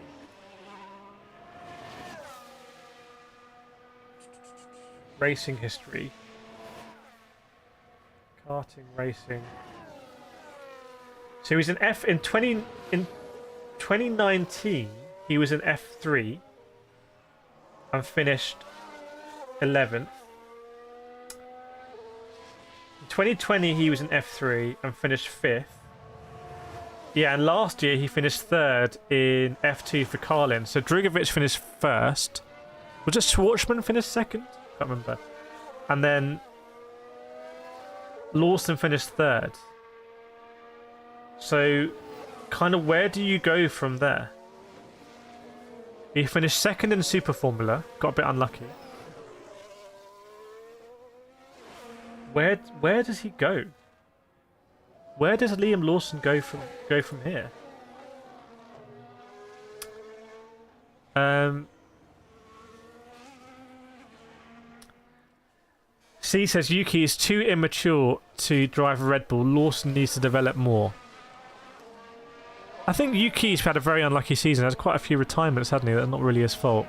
Racing history. starting racing. So he was in 2019. He was in F3 and finished 11th. In 2020 he was in F3 and finished 5th. Yeah, and last year he finished 3rd in F2 for Carlin. So Drugovich finished 1st. Was it Schwartzman finished 2nd? Can't remember. And then Lawson finished 3rd. So, kind of where do you go from there? He finished 2nd in Super Formula. Got a bit unlucky. Where does he go? Where does Liam Lawson go from here? C says Yuki is too immature to drive a Red Bull. Lawson needs to develop more. I think Yuki's had a very unlucky season. There's quite a few retirements, hasn't he? That's not really his fault.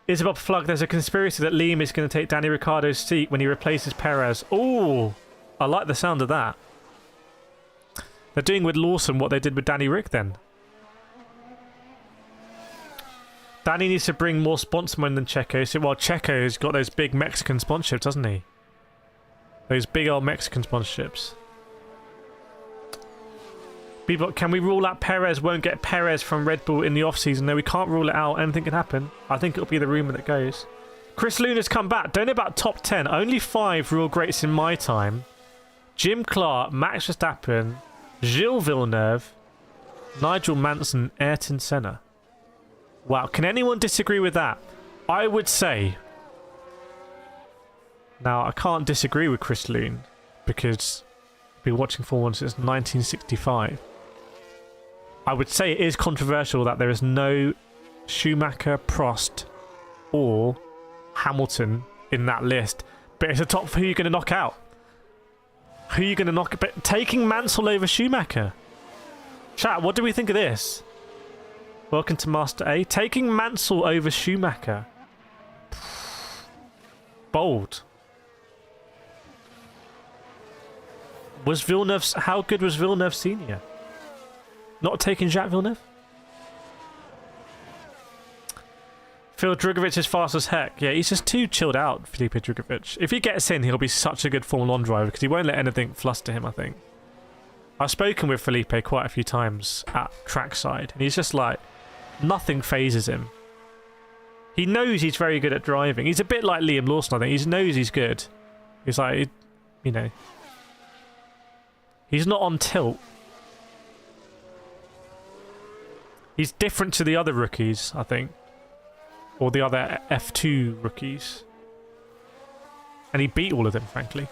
Isabel Flug, there's a conspiracy that Liam is going to take Danny Ricciardo's seat when he replaces Perez. Oh, I like the sound of that. They're doing with Lawson what they did with Danny Rick then. Danny needs to bring more sponsor money than Checo. So, well, Checo's got those big Mexican sponsorships, doesn't he? Those big old Mexican sponsorships. People, can we rule out Perez won't get Perez from Red Bull in the off-season? No, we can't rule it out. Anything can happen. I think it'll be the rumour that goes. Chris Luna's come back. Don't know about top 10. Only 5 real greats in my time. Jim Clark, Max Verstappen, Gilles Villeneuve, Nigel Mansell, Ayrton Senna. Wow, can anyone disagree with that? I would say... Now, I can't disagree with Chris Loon because I've been watching Formula 1 since 1965. I would say it is controversial that there is no Schumacher, Prost, or Hamilton in that list. But it's a top who you're going to knock out. Who are you going to knock? But taking Mansell over Schumacher. Chat, what do we think of this? Welcome to Master A. Taking Mansell over Schumacher. Bold. Was Villeneuve... How good was Villeneuve Senior? Not taking Jacques Villeneuve? Phil Drugovich is fast as heck. Yeah, he's just too chilled out, Felipe Drugovich. If he gets in, he'll be such a good Formula 1 driver because he won't let anything fluster him, I think. I've spoken with Felipe quite a few times at trackside, and he's just like... Nothing phases him. He knows he's very good at driving. He's a bit like Liam Lawson, I think. He knows he's good. He's like, you know... He's not on tilt. He's different to the other rookies, I think. Or the other F2 rookies. And he beat all of them, frankly.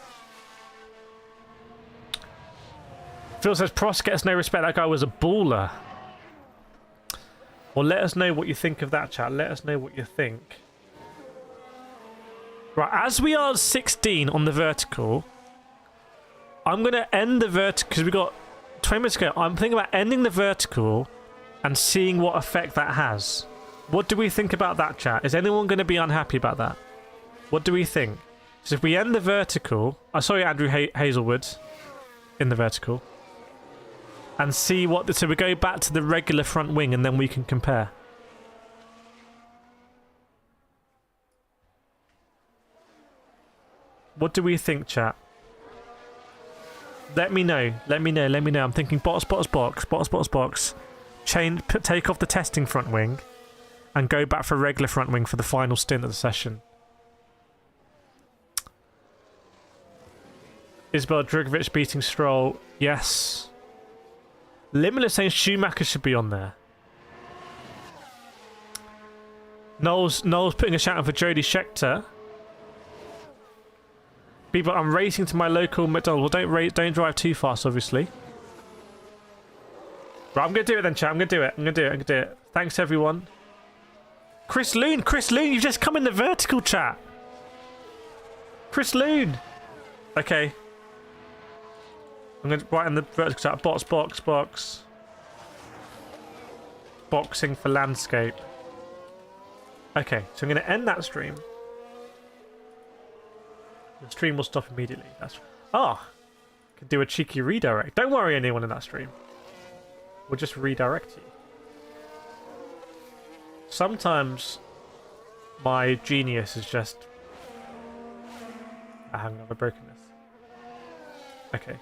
Phil says, Prost gets no respect. That guy was a baller. Well, let us know what you think of that, chat. Let us know what you think. Right, as we are 16 on the vertical... I'm going to end the vertical, because we've got 20 minutes to go. I'm thinking about ending the vertical and seeing what effect that has. What do we think about that, chat? Is anyone going to be unhappy about that? What do we think? So if we end the vertical... I saw you, Andrew Hazelwood, in the vertical. And see what... So we go back to the regular front wing and then we can compare. What do we think, chat? Let me know. Let me know. Let me know. I'm thinking box. Take off the testing front wing and go back for regular front wing for the final stint of the session. Isabel Drugovich beating Stroll. Yes. Limitless saying Schumacher should be on there. Noel's putting a shout out for Jody Scheckter. People, I'm racing to my local McDonald's. Well, don't drive too fast, obviously. Right, I'm going to do it then, chat. I'm going to do it. Thanks, everyone. Chris Loon, you've just come in the vertical, chat. Chris Loon. Okay. I'm going to write in the vertical chat. Box. Boxing for landscape. Okay, so I'm going to end that stream. The stream will stop immediately. That's could do a cheeky redirect. Don't worry, anyone in that stream. We'll just redirect you. Sometimes my genius is just. Hang on, I've broken this. Okay.